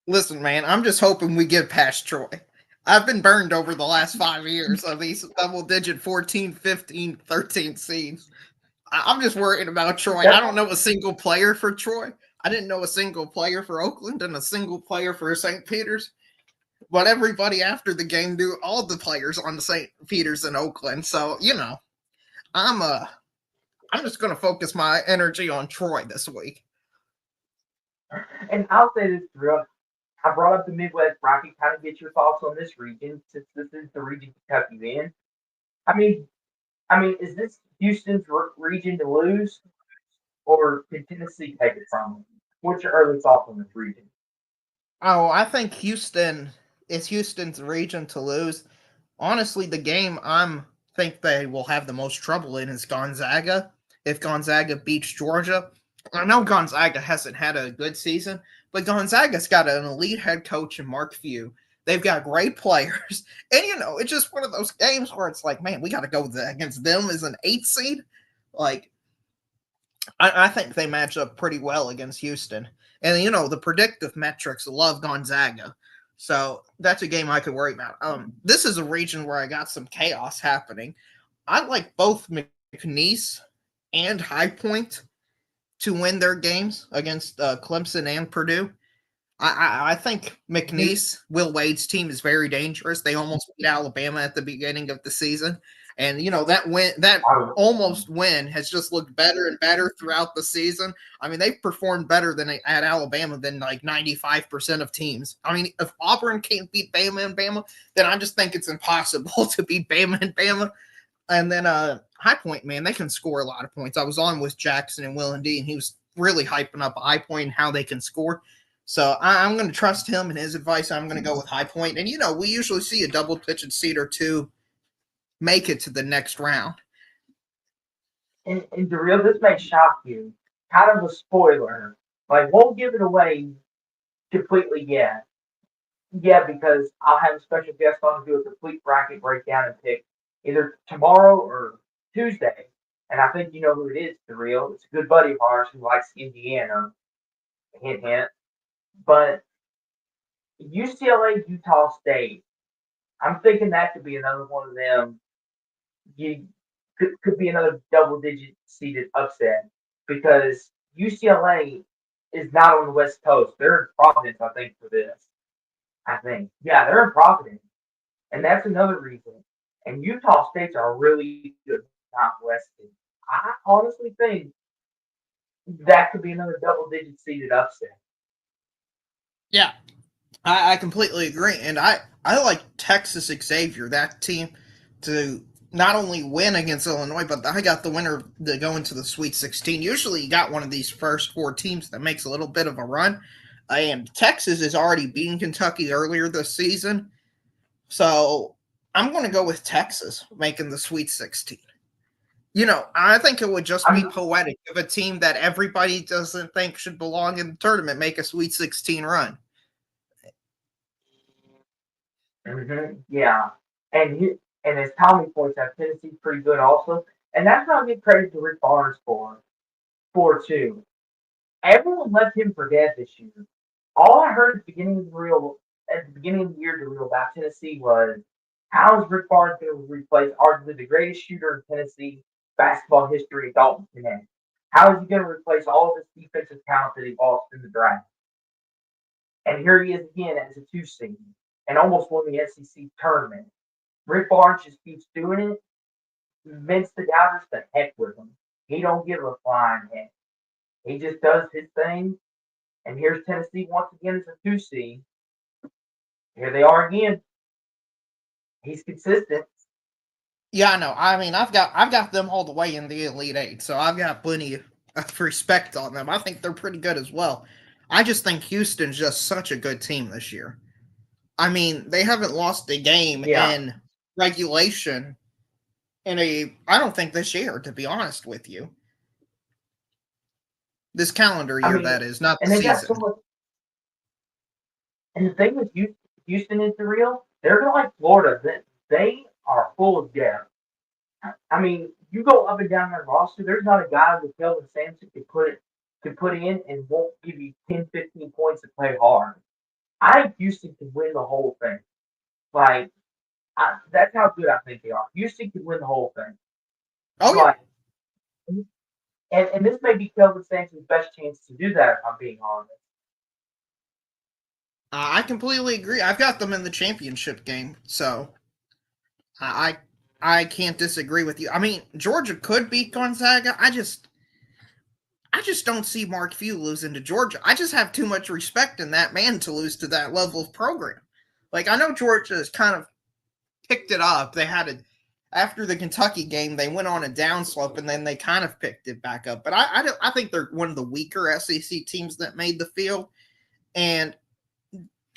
listen, man, I'm just hoping we get past Troy. I've been burned over the last 5 years of these double digit 14, 15, 13 seeds. I'm just worried about Troy. I that's don't know a single player for Troy. I didn't know a single player for Oakland and a single player for St. Peter's. But everybody after the game knew all the players on the St. Peter's and Oakland. So, I'm I'm just gonna focus my energy on Troy this week. and I'll say this, Drew. I brought up the Midwest bracket, kind of get your thoughts on this region, since this is the region Kentucky's in. I mean, is this Houston's region to lose, or can Tennessee take it from them? What's your early thoughts on this region? Oh, I think Houston is Houston's region to lose. Honestly, the game I'm think they will have the most trouble in is Gonzaga. If Gonzaga beats Georgia, I know Gonzaga hasn't had a good season, but Gonzaga's got an elite head coach in Mark Few. They've got great players, and it's just one of those games where it's like, man, we got to go against them as an 8 seed. Like, I think they match up pretty well against Houston. And the predictive metrics love Gonzaga. So that's a game I could worry about. This is a region where I got some chaos happening. I like both McNeese and High Point to win their games against Clemson and Purdue. I think You, McNeese, Will Wade's team is very dangerous. They almost beat Alabama at the beginning of the season. And that I, almost win has just looked better and better throughout the season. I mean, they've performed better than at Alabama than like 95% of teams. I mean, if Auburn can't beat Bama and Bama, then I just think it's impossible to beat Bama and Bama. And then High Point, man, they can score a lot of points. I was on with Jackson and Will and D, and he was really hyping up High Point and how they can score. So I'm going to trust him and his advice. I'm going to go with High Point. And we usually see a double pitched seed or two make it to the next round. and the real, this may shock you. Kind of a spoiler. Like, won't give it away completely yet. Yeah, because I'll have a special guest on to do a complete bracket breakdown and pick either tomorrow or Tuesday. And I think you know who it is, the real. It's a good buddy of ours who likes Indiana. Hint, hint. But UCLA, Utah State. I'm thinking that could be another one of them. You could be another double digit seeded upset because UCLA is not on the West Coast. They're in Providence, I think, for this. I think. Yeah, they're in Providence. And that's another reason. And Utah State's are really good, not Weston. I honestly think that could be another double digit seeded upset. Yeah, I completely agree. And I like Texas Xavier, that team, to not only win against Illinois, but I got the winner to go into the Sweet 16. Usually, you got one of these first four teams that makes a little bit of a run. And Texas has already beaten Kentucky earlier this season. So I'm going to go with Texas making the Sweet 16. I think it would just be I'm, poetic if a team that everybody doesn't think should belong in the tournament make a Sweet 16 run. yeah, and as Tommy points out, Tennessee's pretty good also, and that's not give credit to Rick Barnes for too. Everyone left him for dead this year. All I heard at the beginning of the year to real about Tennessee was how is Rick Barnes going to replace arguably the greatest shooter in Tennessee basketball history, Dalton Connect? How is he going to replace all of this defensive talent that he lost in the draft? And here he is again as a 2 seed and almost won the SEC tournament. Rick Barnes just keeps doing it. Vince the Doubters, the heck with him. He don't give a flying heck. He just does his thing. And here's Tennessee once again as a 2 seed. Here they are again. He's consistent. Yeah, I know. I mean, I've got them all the way in the Elite Eight, so I've got plenty of respect on them. I think they're pretty good as well. I just think Houston's just such a good team this year. I mean, they haven't lost a game Yeah. in regulation I don't think this year, to be honest with you. This calendar I year, mean, that is, not the and they got so season. much. And the thing with Houston is the real. They're like Florida. They are full of depth. I mean, you go up and down their roster. There's not a guy with Kelvin Sampson can put in and won't give you 10, 15 points to play hard. I think Houston can win the whole thing. Like that's how good I think they are. Houston can win the whole thing. Oh yeah, Like, and this may be Kelvin Sampson's best chance to do that. If I'm being honest. I completely agree. I've got them in the championship game, so I I can't disagree with you. I mean, Georgia could beat Gonzaga. I just don't see Mark Few losing to Georgia. I just have too much respect in that man to lose to that level of program. Like, I know Georgia has kind of picked it up. After the Kentucky game, they went on a downslope and then they kind of picked it back up. But I think they're one of the weaker SEC teams that made the field. And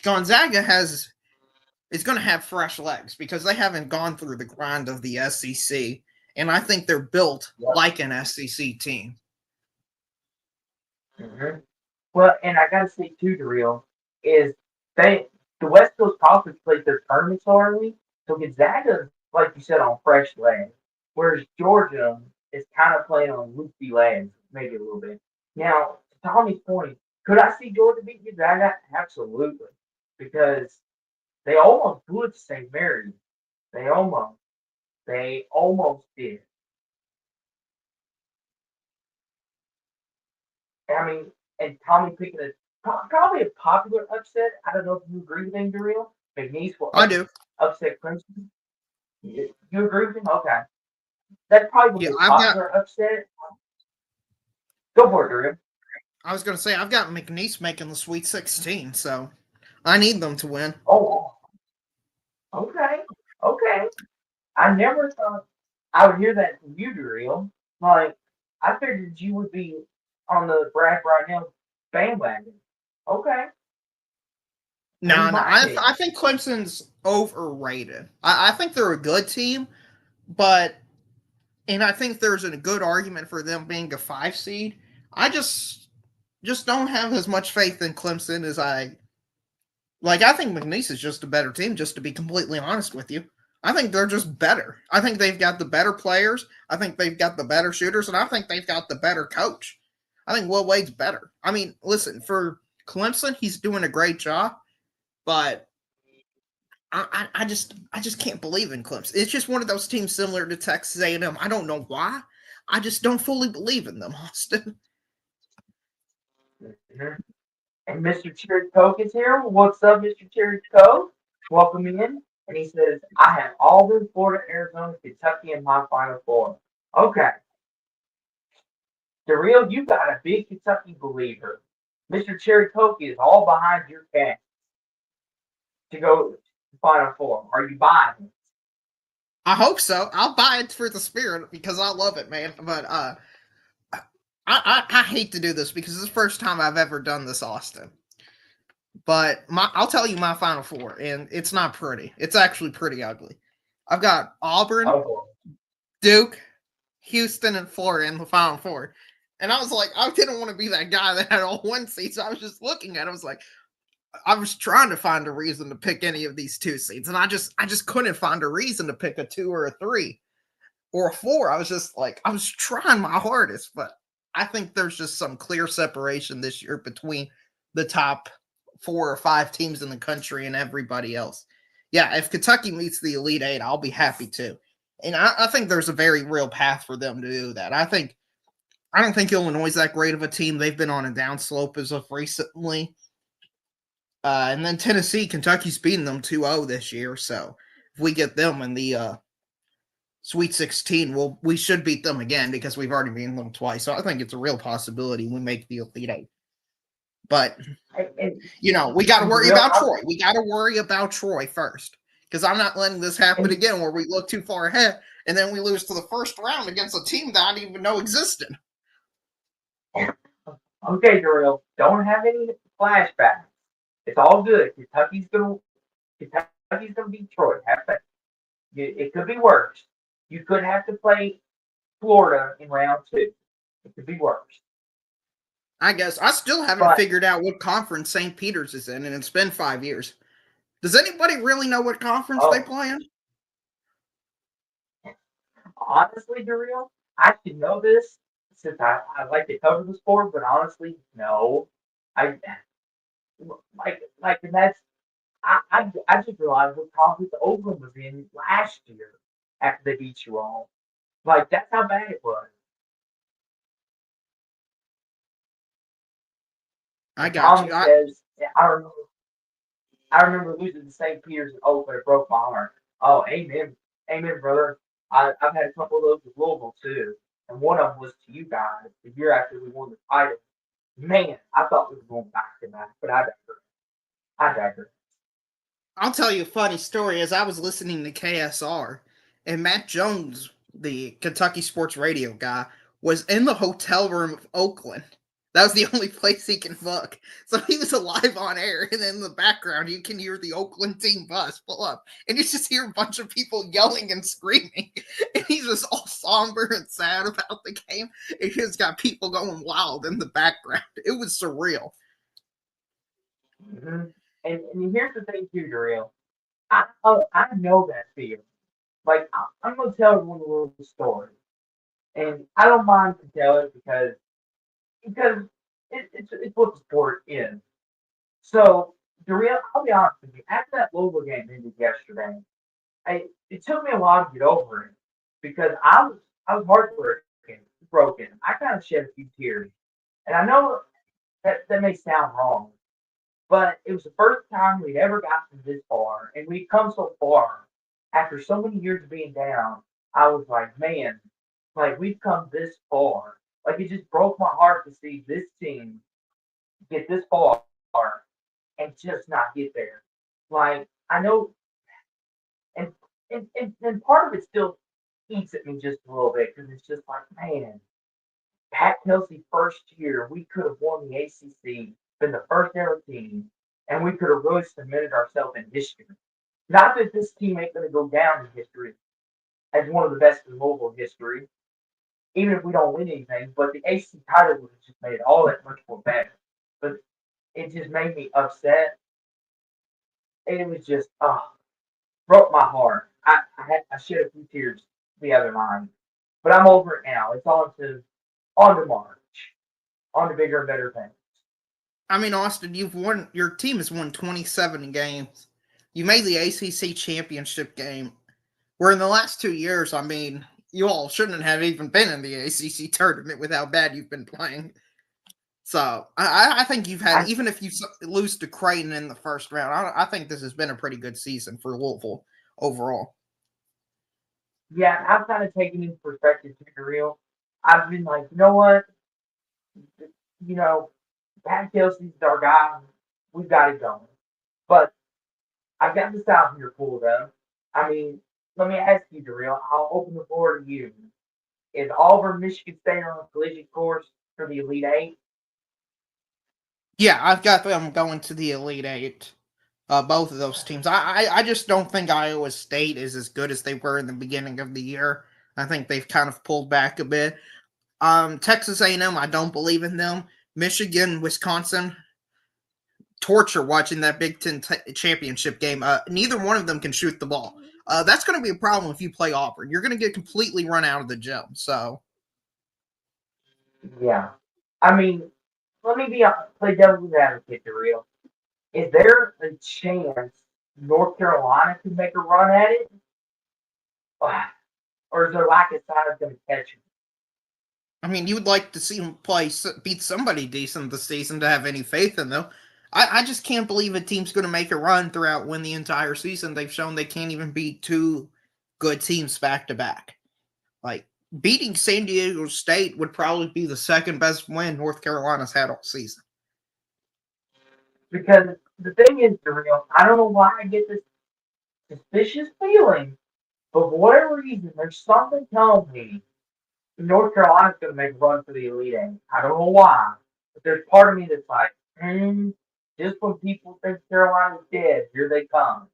Gonzaga is going to have fresh legs because they haven't gone through the grind of the SEC. And I think they're built Yep. like an SEC team. Mm-hmm. Well, and I gotta say too, the real is they the West Coast Conference plays their tournaments already, so Gonzaga, like you said, on fresh legs, whereas Georgia is kind of playing on loopy legs, maybe a little bit. Now, to Tommy's point, could I see Georgia beat Gonzaga? Absolutely, because they almost blew it to St. Mary's. They almost did. I mean, and Tommy picking a probably a popular upset. I don't know if you agree with him, Daryl. McNeese will I do. upset Clemson. You agree with him? Okay. That probably will Yeah, be a I've got popular upset. Go for it, Daryl. I was going to say, I've got McNeese making the Sweet 16, so I need them to win. Oh, okay. Okay. I never thought I would hear that from you, Daryl. Like, I figured you would be on the Brad now bandwagon. Okay. No, In no, my I case. think Clemson's overrated. I think they're a good team, but and I think there's a good argument for them being a 5 seed. I just don't have as much faith in Clemson as I like. I think McNeese is just a better team. Just to be completely honest with you, I think they're just better. I think they've got the better players. I think they've got the better shooters, and I think they've got the better coach. I think Will Wade's better. I mean, listen, for Clemson, he's doing a great job, but I just can't believe in Clemson. It's just one of those teams similar to Texas A&M. I don't know why. I just don't fully believe in them, Austin. Mhm. And Mr. Cherry Coke is here. What's up, Mr. Cherry Coke? Welcome in. And he says, I have Auburn, Florida, Arizona, Kentucky in my final four. Okay. Daryl, you got a big Kentucky believer. Mr. Cherry Coke is all behind your cat to go to the final four. Are you buying it? I hope so. I'll buy it for the spirit because I love it, man. But I hate to do this because it's the first time I've ever done this, Austin. But I'll tell you my Final Four, and it's not pretty. It's actually pretty ugly. I've got Auburn, Oh boy. Duke, Houston, and Florida in the Final Four. And I was like, I didn't want to be that guy that had all one seed. So I was just looking at it. I was like, I was trying to find a reason to pick any of these two seeds. And I just couldn't find a reason to pick a 2 or a 3 or a 4. I was just like, I was trying my hardest, but I think there's just some clear separation this year between the top 4 or 5 teams in the country and everybody else. Yeah, if Kentucky meets the Elite Eight, I'll be happy too. And I think there's a very real path for them to do that. I don't think Illinois is that great of a team. They've been on a downslope as of recently. And then Tennessee, Kentucky's beating them 2-0 this year. So if we get them in the Sweet 16, we should beat them again because we've already beaten them twice. So I think it's a real possibility we make the Elite Eight. But, we got to worry about Troy. We got to worry about Troy first because I'm not letting this happen again where we look too far ahead and then we lose to the first round against a team that I didn't even know existed. Okay, Darrell, don't have any flashbacks. It's all good. Kentucky's gonna beat Troy. Have faith. It could be worse. You could have to play Florida in round 2. It could be worse. I guess I still haven't figured out what conference St. Peter's is in, and it's been 5 years. Does anybody really know what conference they play in? Honestly, Darrell, I should know this since I like to cover the sport, but honestly, no. I and that's I just realized what conference Oakland was in last year after they beat you all. Like that's how bad it was. I got you. Says, I remember losing to St. Peter's in Oakland. It broke my heart. Oh, amen, amen, brother. I've had a couple of those with Louisville too, and one of them was to you guys the year after we won the title. Man, I thought we were going back to back, but I digress. I'll tell you a funny story. As I was listening to KSR, and Matt Jones, the Kentucky sports radio guy, was in the hotel room of Oakland. That was the only place he can book. So he was alive on air, and in the background, you can hear the Oakland team bus pull up. And you just hear a bunch of people yelling and screaming. And he's just all somber and sad about the game. And he's got people going wild in the background. It was surreal. Mm-hmm. And here's the thing too, Darrell. I know that feeling. Like I'm gonna tell everyone a little story, and I don't mind to tell it because it's what the sport is. So, Darrell, I'll be honest with you. After that Louisville game ended yesterday, it took me a while to get over it because I was heartbroken, broken. I kind of shed a few tears, and I know that may sound wrong, but it was the first time we'd ever gotten this far, and we'd come so far after so many years of being down. I was like, man, like we've come this far. Like it just broke my heart to see this team get this far and just not get there. Like I know, and and part of it still eats at me just a little bit because it's just like, man, Pat Kelsey first year we could have won the ACC, been the first ever team, and we could have really cemented ourselves in history. Not that this team ain't going to go down in history as one of the best in Louisville history, even if we don't win anything. But the ACC title would have just made it all that much more better. But it just made me upset. And it was just, broke my heart. I shed a few tears the other night. But I'm over it now. It's on to March. On to bigger and better things. I mean, Austin, your team has won 27 games. You made the ACC championship game. Where in the last 2 years, I mean, you all shouldn't have even been in the ACC tournament with how bad you've been playing. So I think you've had, even if you lose to Creighton in the first round, I think this has been a pretty good season for Louisville overall. Yeah, I've kind of taken into perspective to the real. I've been like, you know what? You know, Pat Kelsey's our guy. We've got it going. But I've got this out here pulled up. I mean, let me ask you, Darrell. I'll open the floor to you. Is Auburn, Michigan State on a collision course for the Elite Eight? Yeah, I've got them going to the Elite Eight. Both of those teams. I just don't think Iowa State is as good as they were in the beginning of the year. I think they've kind of pulled back a bit. Texas A&M, I don't believe in them. Michigan, Wisconsin, torture watching that Big Ten championship game. Neither one of them can shoot the ball. That's going to be a problem if you play Auburn. You're going to get completely run out of the gym. So, Yeah. I mean, let me play devil's advocate, Darrell. Is there a chance North Carolina could make a run at it? Or is their lack of size going to catch them? I mean, you would like to see them beat somebody decent this season to have any faith in them. I just can't believe a team's going to make a run throughout win the entire season. They've shown they can't even beat two good teams back to back. Like beating San Diego State would probably be the second best win North Carolina's had all season. Because the thing is, Darrell, I don't know why I get this suspicious feeling, but for whatever reason, there's something telling me North Carolina's going to make a run for the Elite Eight. I don't know why, but there's part of me that's like, just when people think Carolina's dead, here they come.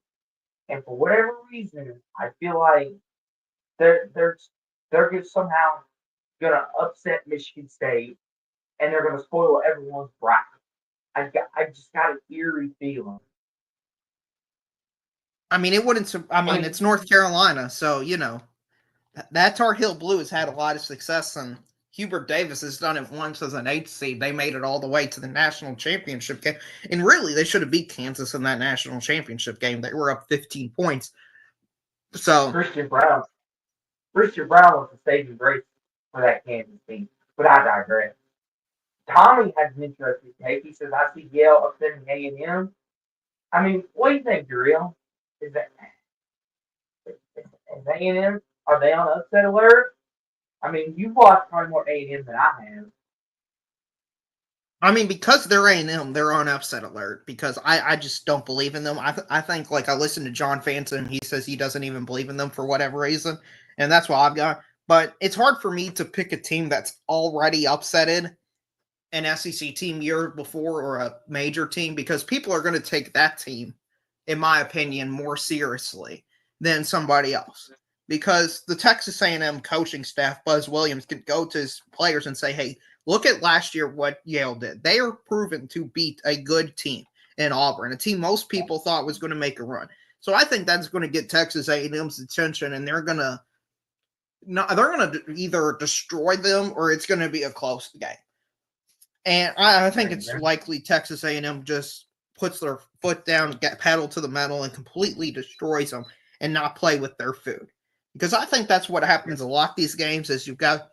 And for whatever reason, I feel like they're they're they're just somehow going to upset Michigan State, and they're going to spoil everyone's bracket. I just got an eerie feeling. I mean, it wouldn't. I I mean, mean, it's North Carolina, so that Tar Heel Blue has had a lot of success, and Hubert Davis has done it once as an 8th seed. They made it all the way to the national championship game, and really, they should have beat Kansas in that national championship game. They were up 15 points. So, Christian Brown, Christian Brown was the saving grace for that Kansas team. But I digress. Tommy has an interesting take. He says, "I see Yale upsetting A&M." I mean, what do you think, Darrell? Is that is A&M? Are they on upset alert? I mean, you've watched probably more A&M than I have. I mean, because they're A&M, they're on upset alert because I just don't believe in them. I think, like, I listened to John Fanson, he says he doesn't even believe in them for whatever reason, and that's why I've got. But it's hard for me to pick a team that's already upsetted an SEC team year before or a major team because people are going to take that team, in my opinion, more seriously than somebody else. Because the Texas A&M coaching staff, Buzz Williams, could go to his players and say, "Hey, look at last year what Yale did. They are proven to beat a good team in Auburn, a team most people thought was going to make a run." So I think that's going to get Texas A&M's attention, and they're going to either destroy them or it's going to be a close game. And I think it's likely Texas A&M just puts their foot down, get pedal to the metal, and completely destroys them and not play with their food. Because I think that's what happens a lot these games is you've got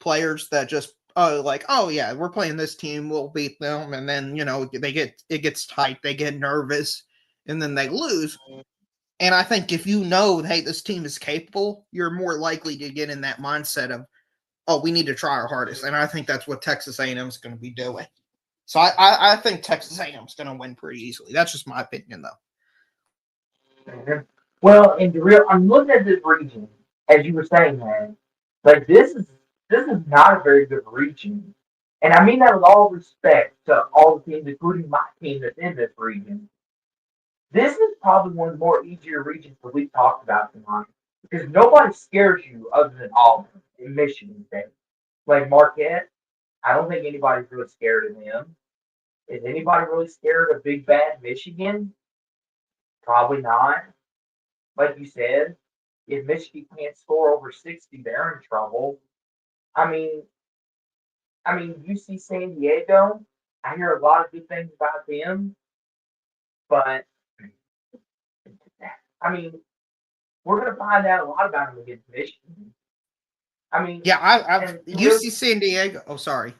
players that just oh yeah, we're playing this team, we'll beat them, and then it gets tight, they get nervous, and then they lose. And I think if you know, hey, this team is capable, you're more likely to get in that mindset of, oh, we need to try our hardest. And I think that's what Texas A&M is going to be doing. So I think Texas A&M is going to win pretty easily. That's just my opinion, though. Well, in the real, I'm looking at this region, as you were saying, man. Like this is not a very good region, and I mean that with all respect to all the teams, including my team that's in this region. This is probably one of the more easier regions that we've talked about tonight because nobody scares you other than Auburn and Michigan State. Like Marquette, I don't think anybody's really scared of them. Is anybody really scared of Big Bad Michigan? Probably not. Like you said, if Michigan can't score over 60, they're in trouble. I mean, you see San Diego. I hear a lot of good things about them, but I mean, we're gonna find out a lot about them against Michigan. I mean, Yeah, I've and really, UC San Diego. Oh, sorry.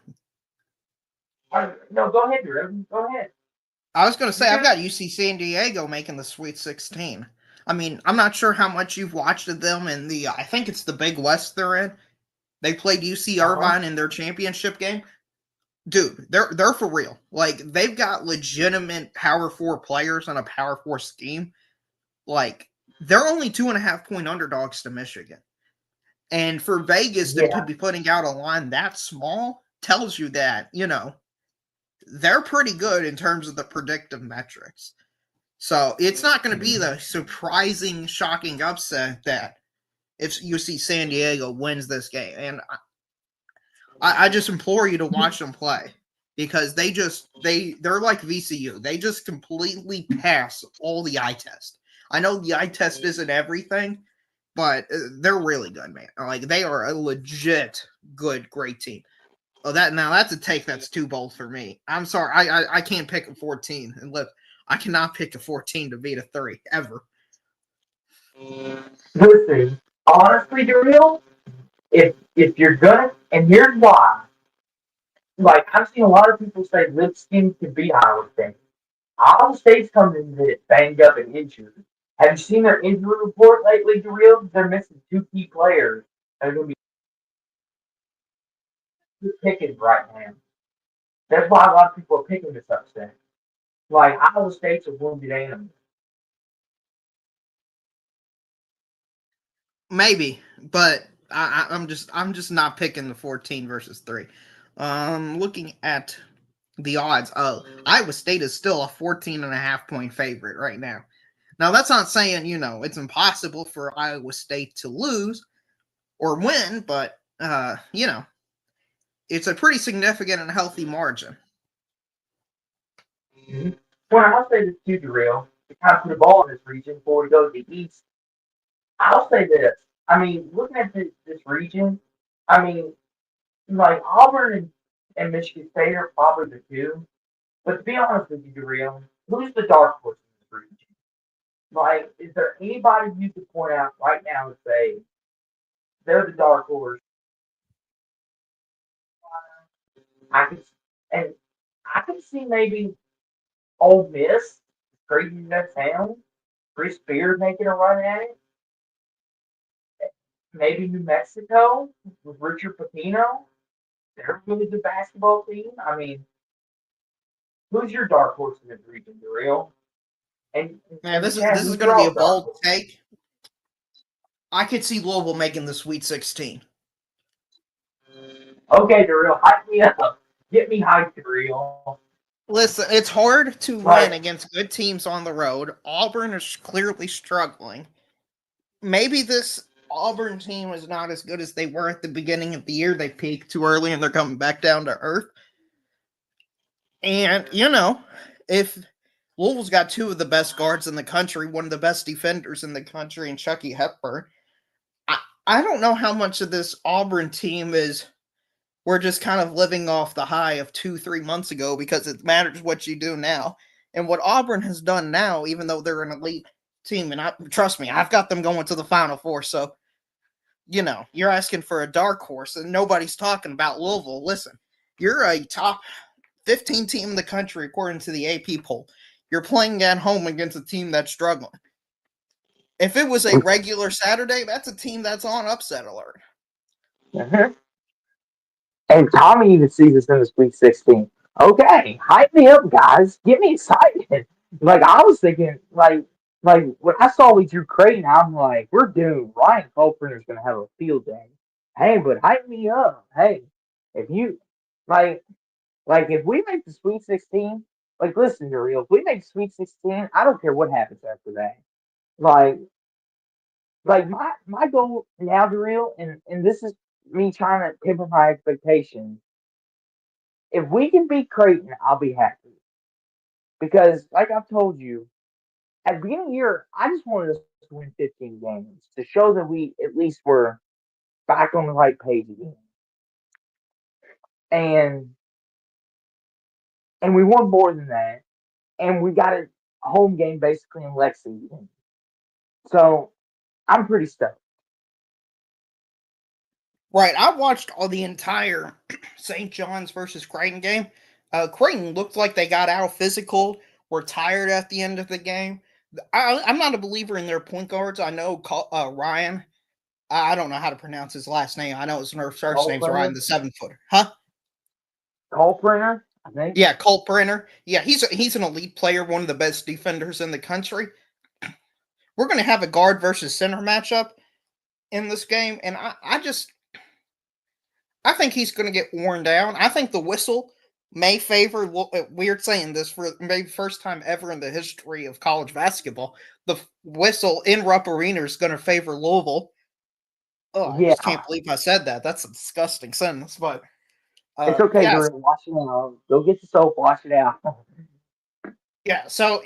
no, go ahead, Drew. Go ahead. I was going to You say I've good? got UC San Diego making the Sweet 16. I mean, I'm not sure how much you've watched of them in the. I think it's the Big West they're in. They played UC Uh huh. Irvine in their championship game. Dude, they're for real. Like they've got legitimate Power 4 players on a Power 4 scheme. Like they're only 2.5-point underdogs to Michigan. And for Vegas to Yeah. be putting out a line that small tells you that, they're pretty good in terms of the predictive metrics. So it's not going to be the surprising, shocking upset that if you see San Diego wins this game. And I just implore you to watch them play because they're like VCU. They just completely pass all the eye test. I know the eye test isn't everything, but they're really good, man. Like they are a legit good, great team. Oh, that's a take that's too bold for me. I'm sorry, I can't pick a 14 and look. I cannot pick a 14 to beat a 3 ever. Listen, honestly, Daryl, if you're gonna, and here's why. Like I've seen a lot of people say Lipskin can beat Iowa State. Iowa State's coming into it banged up and injured. Have you seen their injury report lately, Daryl? They're missing two key players. They're going to be picking right now. That's why a lot of people are picking this upset. Like Iowa State's a wounded animal. Maybe, but I'm just not picking the 14 versus 3. Looking at the odds, Iowa State is still a 14.5-point favorite right now. Now that's not saying it's impossible for Iowa State to lose or win, but it's a pretty significant and healthy margin. Mm-hmm. Well, I'll say this too, Daryl, to kind of put a ball in this region before we go to the East. I'll say this. I mean, looking at this region, I mean, like Auburn and Michigan State are probably the two. But to be honest with you, Daryl, who's the dark horse in this region? Like, is there anybody you could point out right now and say they're the dark horse? I could, and I could see maybe Ole Miss, crazy as that sounds, Chris Beard making a run at it. Maybe New Mexico with Richard Pitino. They're a really good basketball team. I mean, who's your dark horse in this region, Daryl? And Man, in the this is chat, this is who's going to your be a all dark bold horse? take. I could see Louisville making the Sweet 16. Okay, Daryl, hype me up. Get me hyped, Daryl. Listen, it's hard to Like, win against good teams on the road. Auburn is clearly struggling. Maybe this Auburn team is not as good as they were at the beginning of the year. They peaked too early and they're coming back down to earth. And, if Louisville's got two of the best guards in the country, one of the best defenders in the country, and Chucky Hepburn, I don't know how much of this Auburn team is we're just kind of living off the high of 2-3 months ago because it matters what you do now. And what Auburn has done now, even though they're an elite team, and trust me, I've got them going to the Final Four. So, you're asking for a dark horse, and nobody's talking about Louisville. Listen, you're a top 15 team in the country according to the AP poll. You're playing at home against a team that's struggling. If it was a regular Saturday, that's a team that's on upset alert. uh-huh. And Tommy even sees us in the Sweet 16. Okay, hype me up, guys. Get me excited. Like I was thinking, like when I saw we drew Creighton, I'm like, we're doomed. Ryan Culprinter's gonna have a field day. Hey, but hype me up. Hey, if you like, like if we make the Sweet 16, like listen, Daryl, if we make Sweet 16, I don't care what happens after that. Like, like my goal now, Daryl, and this is me trying to temper my expectations. If we can beat Creighton, I'll be happy. Because, like I've told you, at the beginning of the year, I just wanted us to win 15 games to show that we at least were back on the right page again. And we won more than that. And we got a home game basically in Lexington. So I'm pretty stoked. Right. I watched all the entire St. John's versus Creighton game. Creighton looked like they got out physical, were tired at the end of the game. I'm not a believer in their point guards. I know Ryan. I don't know how to pronounce his last name. I know his first Cole name's Ryan, Printer, the 7-footer. Huh? Cole Printer, I think. Yeah, Colt Brenner. Yeah, he's an elite player, one of the best defenders in the country. we're going to have a guard versus center matchup in this game, and I think he's going to get worn down. I think the whistle may favor. Weird saying this for maybe first time ever in the history of college basketball. The whistle in Rupp Arena is going to favor Louisville. Oh, I Yeah, just can't believe I said that. That's a disgusting sentence. But it's okay, yes, Durant. Wash it out. Go get the soap. Wash it out. yeah. So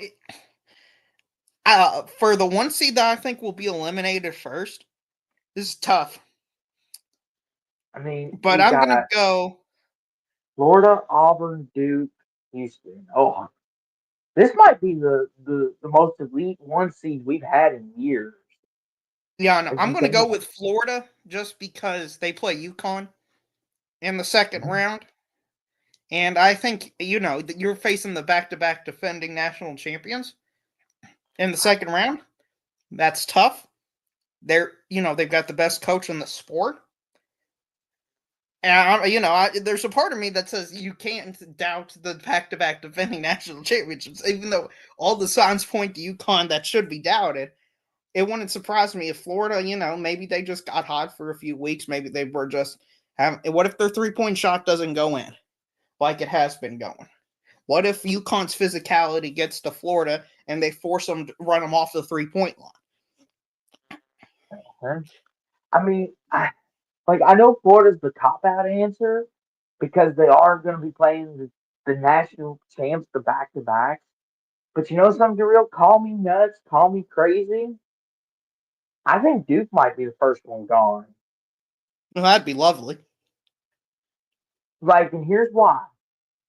for the one seed that I think will be eliminated first, this is tough. I mean, But we I'm gonna got go. Florida, Auburn, Duke, Houston. Oh, this might be the most elite one seed we've had in years. Yeah, no, If I'm you gonna think go about with Florida just because they play UConn in the second it. round. And I think, you're facing the back to back defending national champions in the second round. That's tough. They've got the best coach in the sport. And, there's a part of me that says you can't doubt the back to back defending national championships, even though all the signs point to UConn that should be doubted. It wouldn't surprise me if Florida, maybe they just got hot for a few weeks. Maybe they were just having. What if their 3-point shot doesn't go in like it has been going? What if UConn's physicality gets to Florida and they force them to run them off the 3-point line? Huh? I mean, I know Florida's the cop out answer because they are going to be playing the national champs, the back to backs. But you know something, real? Call me nuts, call me crazy. I think Duke might be the first one gone. Well, that'd be lovely. Like, and here's why.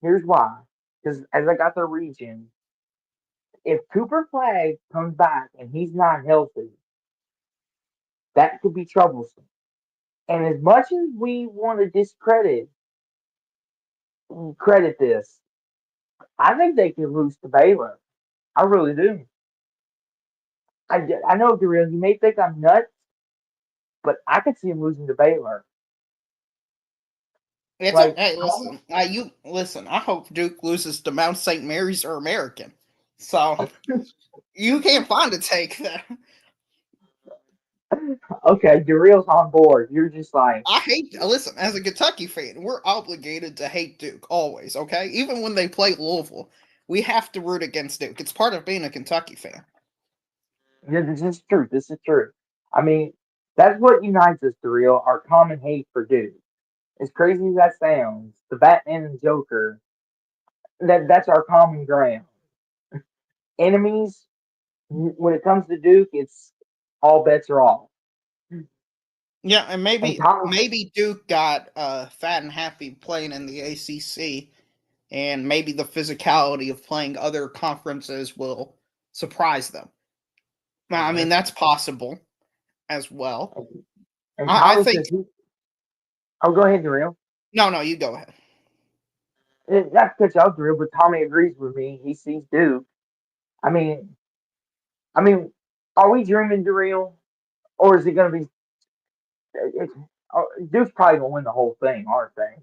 Here's why. Because as I got the region, if Cooper Flag comes back and he's not healthy, that could be troublesome. And as much as we want to discredit credit this, I think they could lose to Baylor. I really do. I know, Darrell, you may think I'm nuts, but I could see him losing to Baylor. It's Like, okay. Listen, you listen. I hope Duke loses to Mount St. Mary's or American. So you can't find a take there. okay, Darrell's on board. You're just like, I hate. Listen, as a Kentucky fan, we're obligated to hate Duke always. Okay, even when they play Louisville, we have to root against Duke. It's part of being a Kentucky fan. yeah, this is true. This is true. I mean, that's what unites us, Darrell, our common hate for Duke. As crazy as that sounds, the Batman and Joker, that's our common ground. Enemies, when it comes to Duke, it's all bets are off. Yeah, and And maybe Tom, maybe Duke got fat and happy playing in the ACC, and maybe the physicality of playing other conferences will surprise them. I mean, that's possible as well. and I Tommy think. says he. Oh, go ahead, Darrell. No, no, you go ahead. Not to cut you off, Drew, but Tommy agrees with me. He sees Duke. I mean, I mean, are we dreaming, Drew, or is it going to be? It's, Duke's probably going to win the whole thing, aren't they?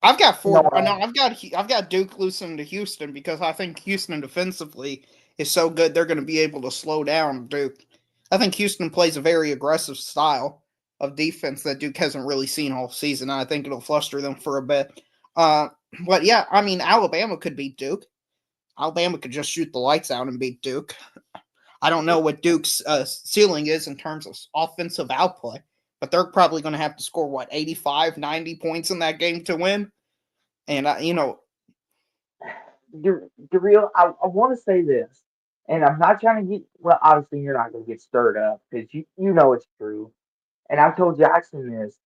I've got You know four. what I No, mean? I've got Duke losing to Houston because I think Houston defensively is so good they're going to be able to slow down Duke. I think Houston plays a very aggressive style of defense that Duke hasn't really seen all season. I think it'll fluster them for a bit. Uh, but yeah, I mean Alabama could beat Duke. Alabama could just shoot the lights out and beat Duke. I don't know what Duke's ceiling is in terms of offensive output, but they're probably going to have to score, 85, 90 points in that game to win. And, Drew, I want to say this, and I'm not trying to get. Well, obviously, you're not going to get stirred up because you know it's true. And I've told Jackson this.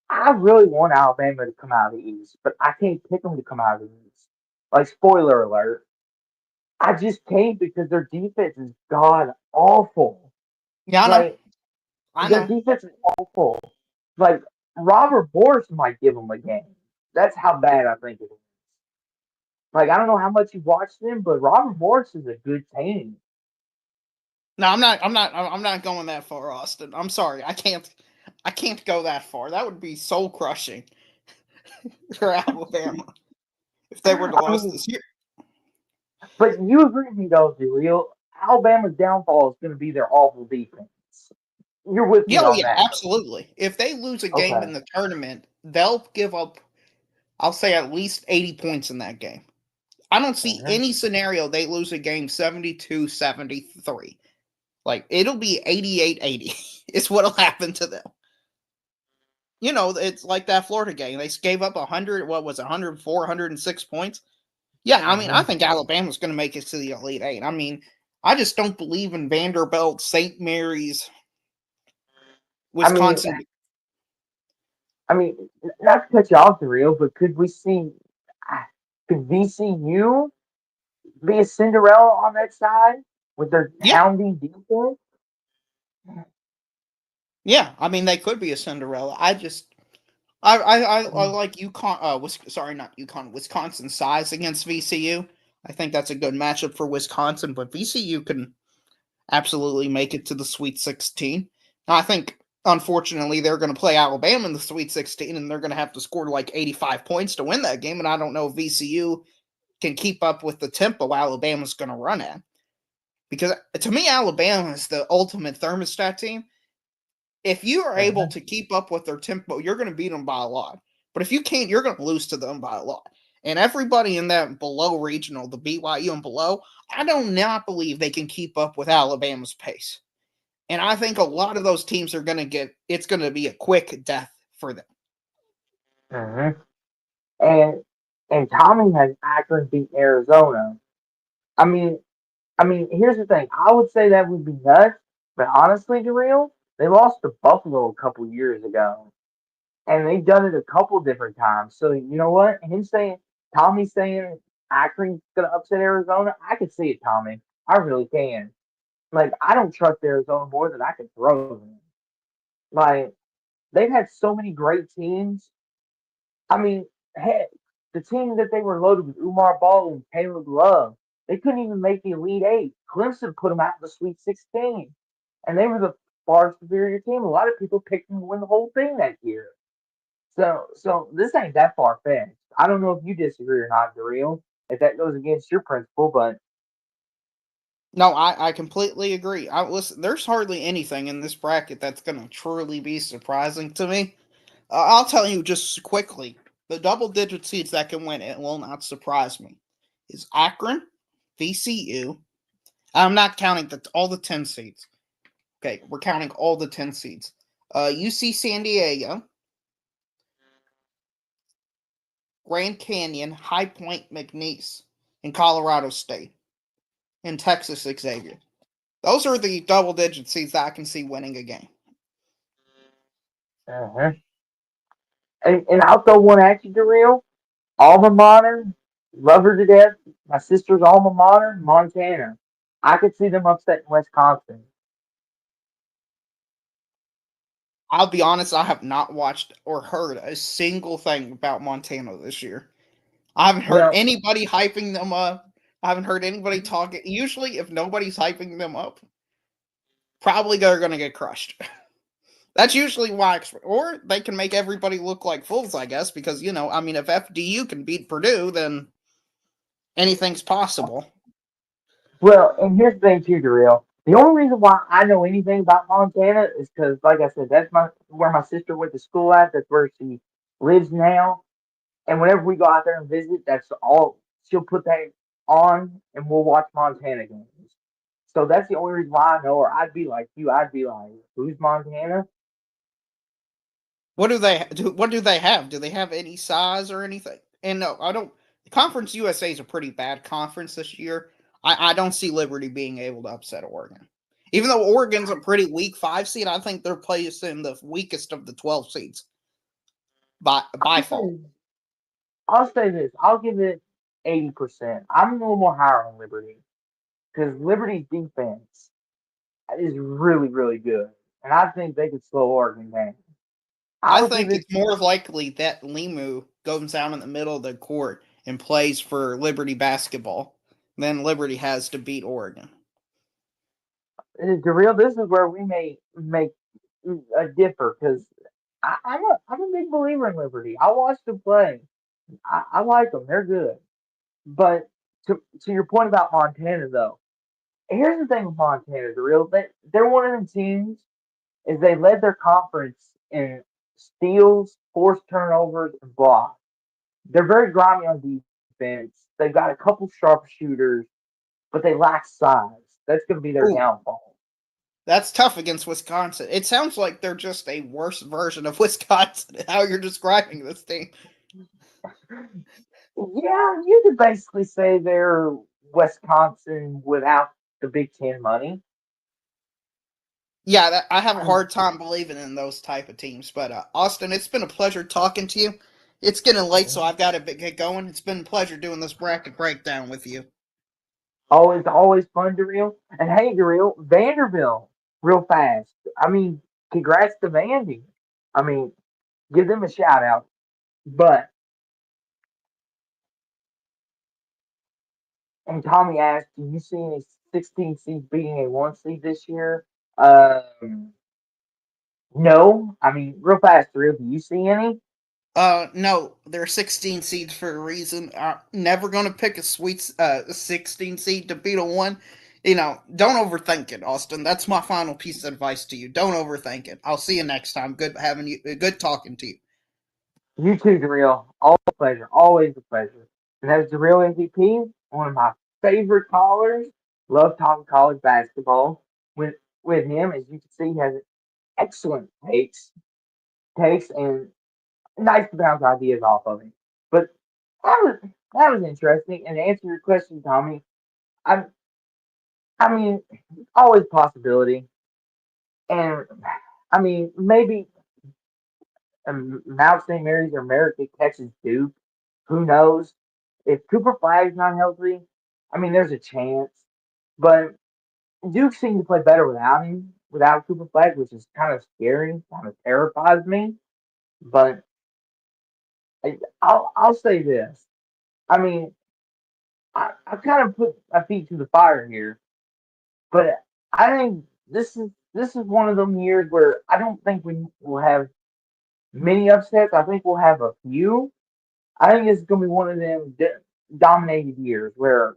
I really want Alabama to come out of the East, but I can't pick them to come out of the East. Like, spoiler alert, I just can't because their defense is god awful. yeah, I know. Like, I their know. defense is awful. Like, Robert Morris might give them a game. That's how bad I think it is. Like, I don't know how much you watched them, but Robert Morris is a good team. No, I'm not going that far, Austin. I'm sorry. I can't go that far. That would be soul crushing for Alabama if they were to I lose mean, this year. but you agree with me though, Julio. Alabama's downfall is going to be their awful defense. You're with Yeah, me oh on yeah, that, though. absolutely. If they lose a game Okay. in the tournament, they'll give up, I'll say, at least 80 points in that game. I don't see Hmm. any scenario they lose a game 72-73. Like, it'll be 88-80 is what'll happen to them. It's like that Florida game. They gave up 100, what was it, 104, 106 points? Yeah, I mean, I Hmm. think Alabama's going to make it to the Elite Eight. I mean, I just don't believe in Vanderbilt, St. Mary's, I mean, Wisconsin. I mean, not to cut you off the reel, but could we see? Could VCU be a Cinderella on that side with their Yeah, hounding defense? yeah. I mean, they could be a Cinderella. I Mm-hmm. like UConn. Sorry, not UConn. Wisconsin size against VCU. I think that's a good matchup for Wisconsin, but VCU can absolutely make it to the Sweet 16. I think, unfortunately, they're going to play Alabama in the Sweet 16, and they're going to have to score like 85 points to win that game. And I don't know if VCU can keep up with the tempo Alabama's going to run at. Because to me, Alabama is the ultimate thermostat team. If you are able to keep up with their tempo, you're going to beat them by a lot. But if you can't, you're going to lose to them by a lot. And everybody in that below regional, the BYU and below, I do not believe they can keep up with Alabama's pace. And I think a lot of those teams are going to it's going to be a quick death for them. Hmm. And Tommy has Akron beat Arizona. I mean, here's the thing. I would say that would be nuts, but honestly, Darrell, they lost to Buffalo a couple years ago, and they've done it a couple different times. So you know what? Tommy saying Akron's gonna upset Arizona, I can see it, Tommy. I really can. Like, I don't trust Arizona more than I can throw them. Like, they've had so many great teams. I mean, heck, the team that they were loaded with Umar Ball and Caleb Love, they couldn't even make the Elite Eight. Clemson put them out in the Sweet 16, and they were the far superior team. A lot of people picked them to win the whole thing that year. So this ain't that far fetched. I don't know if you disagree or not, Dario, if that goes against your principle, but No, I completely agree. Listen, there's hardly anything in this bracket that's going to truly be surprising to me. I'll tell you just quickly the double digit seeds that can win it will not surprise me. Is Akron, VCU. I'm not counting all the 10 seeds. Okay, we're counting all the 10 seeds. UC San Diego, Grand Canyon, High Point, McNeese, and Colorado State, and Texas Xavier. Those are the double digit seeds that I can see winning a game. uh-huh. And I'll throw one at you, Dario. Alma mater, love her to death. My sister's alma mater, Montana. I could see them upsetting Wisconsin. I'll be honest, I have not watched or heard a single thing about Montana this year. I haven't heard Well, anybody hyping them up. I haven't heard anybody talking. Usually, if nobody's hyping them up, probably they're going to get crushed. That's usually why, or they can make everybody look like fools, I guess, because, I mean, if FDU can beat Purdue, then anything's possible. and here's the thing too, Darrell. The only reason why I know anything about Montana is because, like I said, that's my where my sister went to school at. That's where she lives now. And whenever we go out there and visit, that's all she'll put that on, and we'll watch Montana games. So that's the only reason why I know her. I'd be like you. I'd be like, who's Montana? What do they do? What do they have? Do they have any size or anything? And no, I don't. Conference USA is a pretty bad conference this year. I don't see Liberty being able to upset Oregon. Even though Oregon's a pretty weak 5 seed, I think they're placed in the weakest of the 12 seeds by I'll far. say, I'll say this. I'll give it 80%. I'm a little more higher on Liberty because Liberty's defense is really, really good, and I think they could slow Oregon down. I I'll give think it. it's more likely that Limu goes down in the middle of the court and plays for Liberty basketball than Liberty has to beat Oregon. The real. This is where we may make a differ because I'm a big believer in Liberty. I watch them play. I like them. They're good. But to your point about Montana though, Here's the thing with Montana, the real they're one of them teams is they led their conference in steals, forced turnovers, and blocks. They're very grimy on defense. They've got a couple sharp shooters, but they lack size. That's going to be their Ooh, downfall. that's tough against Wisconsin. It sounds like they're just a worse version of Wisconsin. How you're describing this team? Yeah, you could basically say they're Wisconsin without the Big Ten money. Yeah, I have a Um, hard time believing in those type of teams. But Austin, it's been a pleasure talking to you. It's getting late, so I've got to get going. It's been a pleasure doing this bracket breakdown with you. always fun to reel. And hey, to reel Vanderbilt real fast. I mean, congrats to Vandy. I mean, give them a shout out. But and Tommy asked, do you see any 16 seed beating a 1 seed this year? No. I mean, real fast, real. Do you see any? No, they're 16 seeds for a reason. I'm never gonna pick a sweet 16 seed to beat a one. Don't overthink it, Austin. That's my final piece of advice to you. Don't overthink it. I'll see you next time. Good having you. Good talking to you. You too, Darrell. Always a pleasure. Always a pleasure. And that was Darrell MVP, one of my favorite callers. Love talking college basketball with him. As you can see, he has excellent takes, and nice to bounce ideas off of him. But that was that was interesting. And to answer your question, Tommy, I I mean, always possibility. And I mean, maybe Mount St. Mary's or America catches Duke. Who knows? If Cooper Flag's not healthy, I mean, there's a chance. But Duke seemed to play better without him, without Cooper Flag, which is kind of scary, kind of terrifies me. But I'll say this. I mean, I kind of put my feet to the fire here, but I think this is one of them years where I don't think we will have many upsets. I think we'll have a few. I think it's going to be one of them dominated years where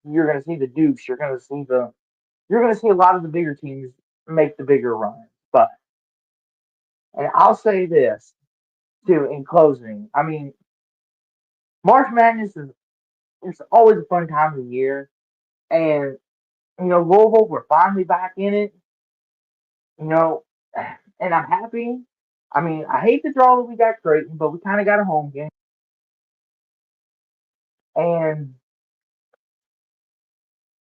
you're going to see the Dukes, you're going to see a lot of the bigger teams make the bigger runs. But and I'll say this too in closing. I mean, March Madness is it's always a fun time of the year, and Louisville, we're finally back in it. You know, and I'm happy. I mean, I hate the draw that we got Creighton, but we kind of got a home game, and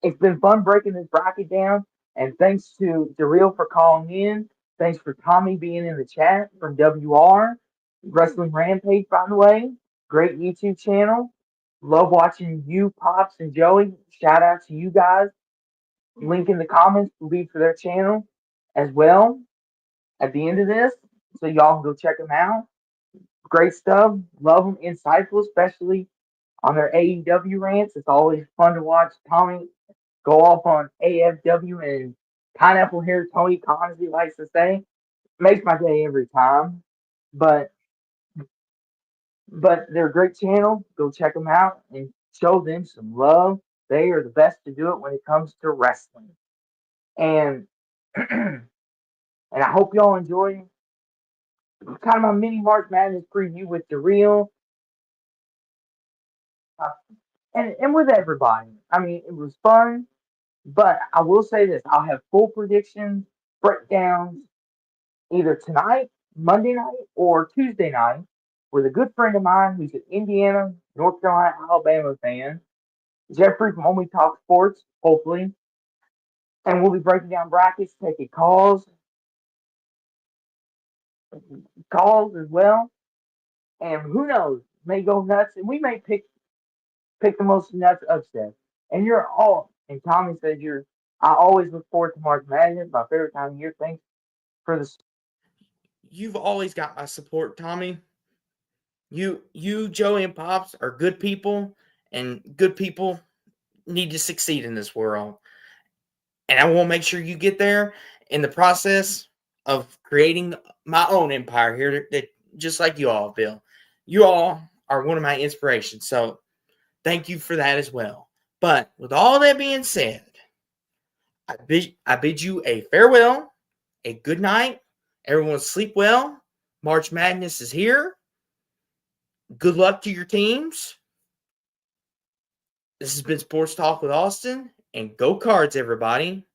it's been fun breaking this bracket down. And thanks to Daryl for calling in. Thanks for Tommy being in the chat from WR Wrestling Rampage, by the way. Great YouTube channel. Love watching you, Pops and Joey. Shout out to you guys. Link in the comments will be for their channel as well at the end of this. So y'all can go check them out. Great stuff. Love them. Insightful, especially on their AEW rants. It's always fun to watch Tommy go off on AFW and pineapple hair Tony Khan, as he likes to say. Makes my day every time. But they're a great channel. Go check them out and show them some love. They are the best to do it when it comes to wrestling. And and I hope y'all enjoy kind of my mini March Madness preview with the real uh, and with everybody. I mean, it was fun, but I will say this: I'll have full predictions, breakdowns either tonight, Monday night, or Tuesday night with a good friend of mine who's an Indiana, North Carolina, Alabama fan, Jeffrey from Only Talk Sports, hopefully. And we'll be breaking down brackets, taking calls as well. And who knows, may go nuts, and we may pick the most nuts upset. And you're all, and Tommy says I always look forward to March Madness, my favorite time of year. Thanks for the You've always got my support, Tommy. You, Joey, and Pops are good people, and good people need to succeed in this world. And I will make sure you get there in the process of creating my own empire here, that just like you all, Bill. You all are one of my inspirations. So thank you for that as well. But with all that being said, I bid you a farewell, a good night. Everyone sleep well. March Madness is here. Good luck to your teams. This has been Sports Talk with Austin, and go Cards, everybody.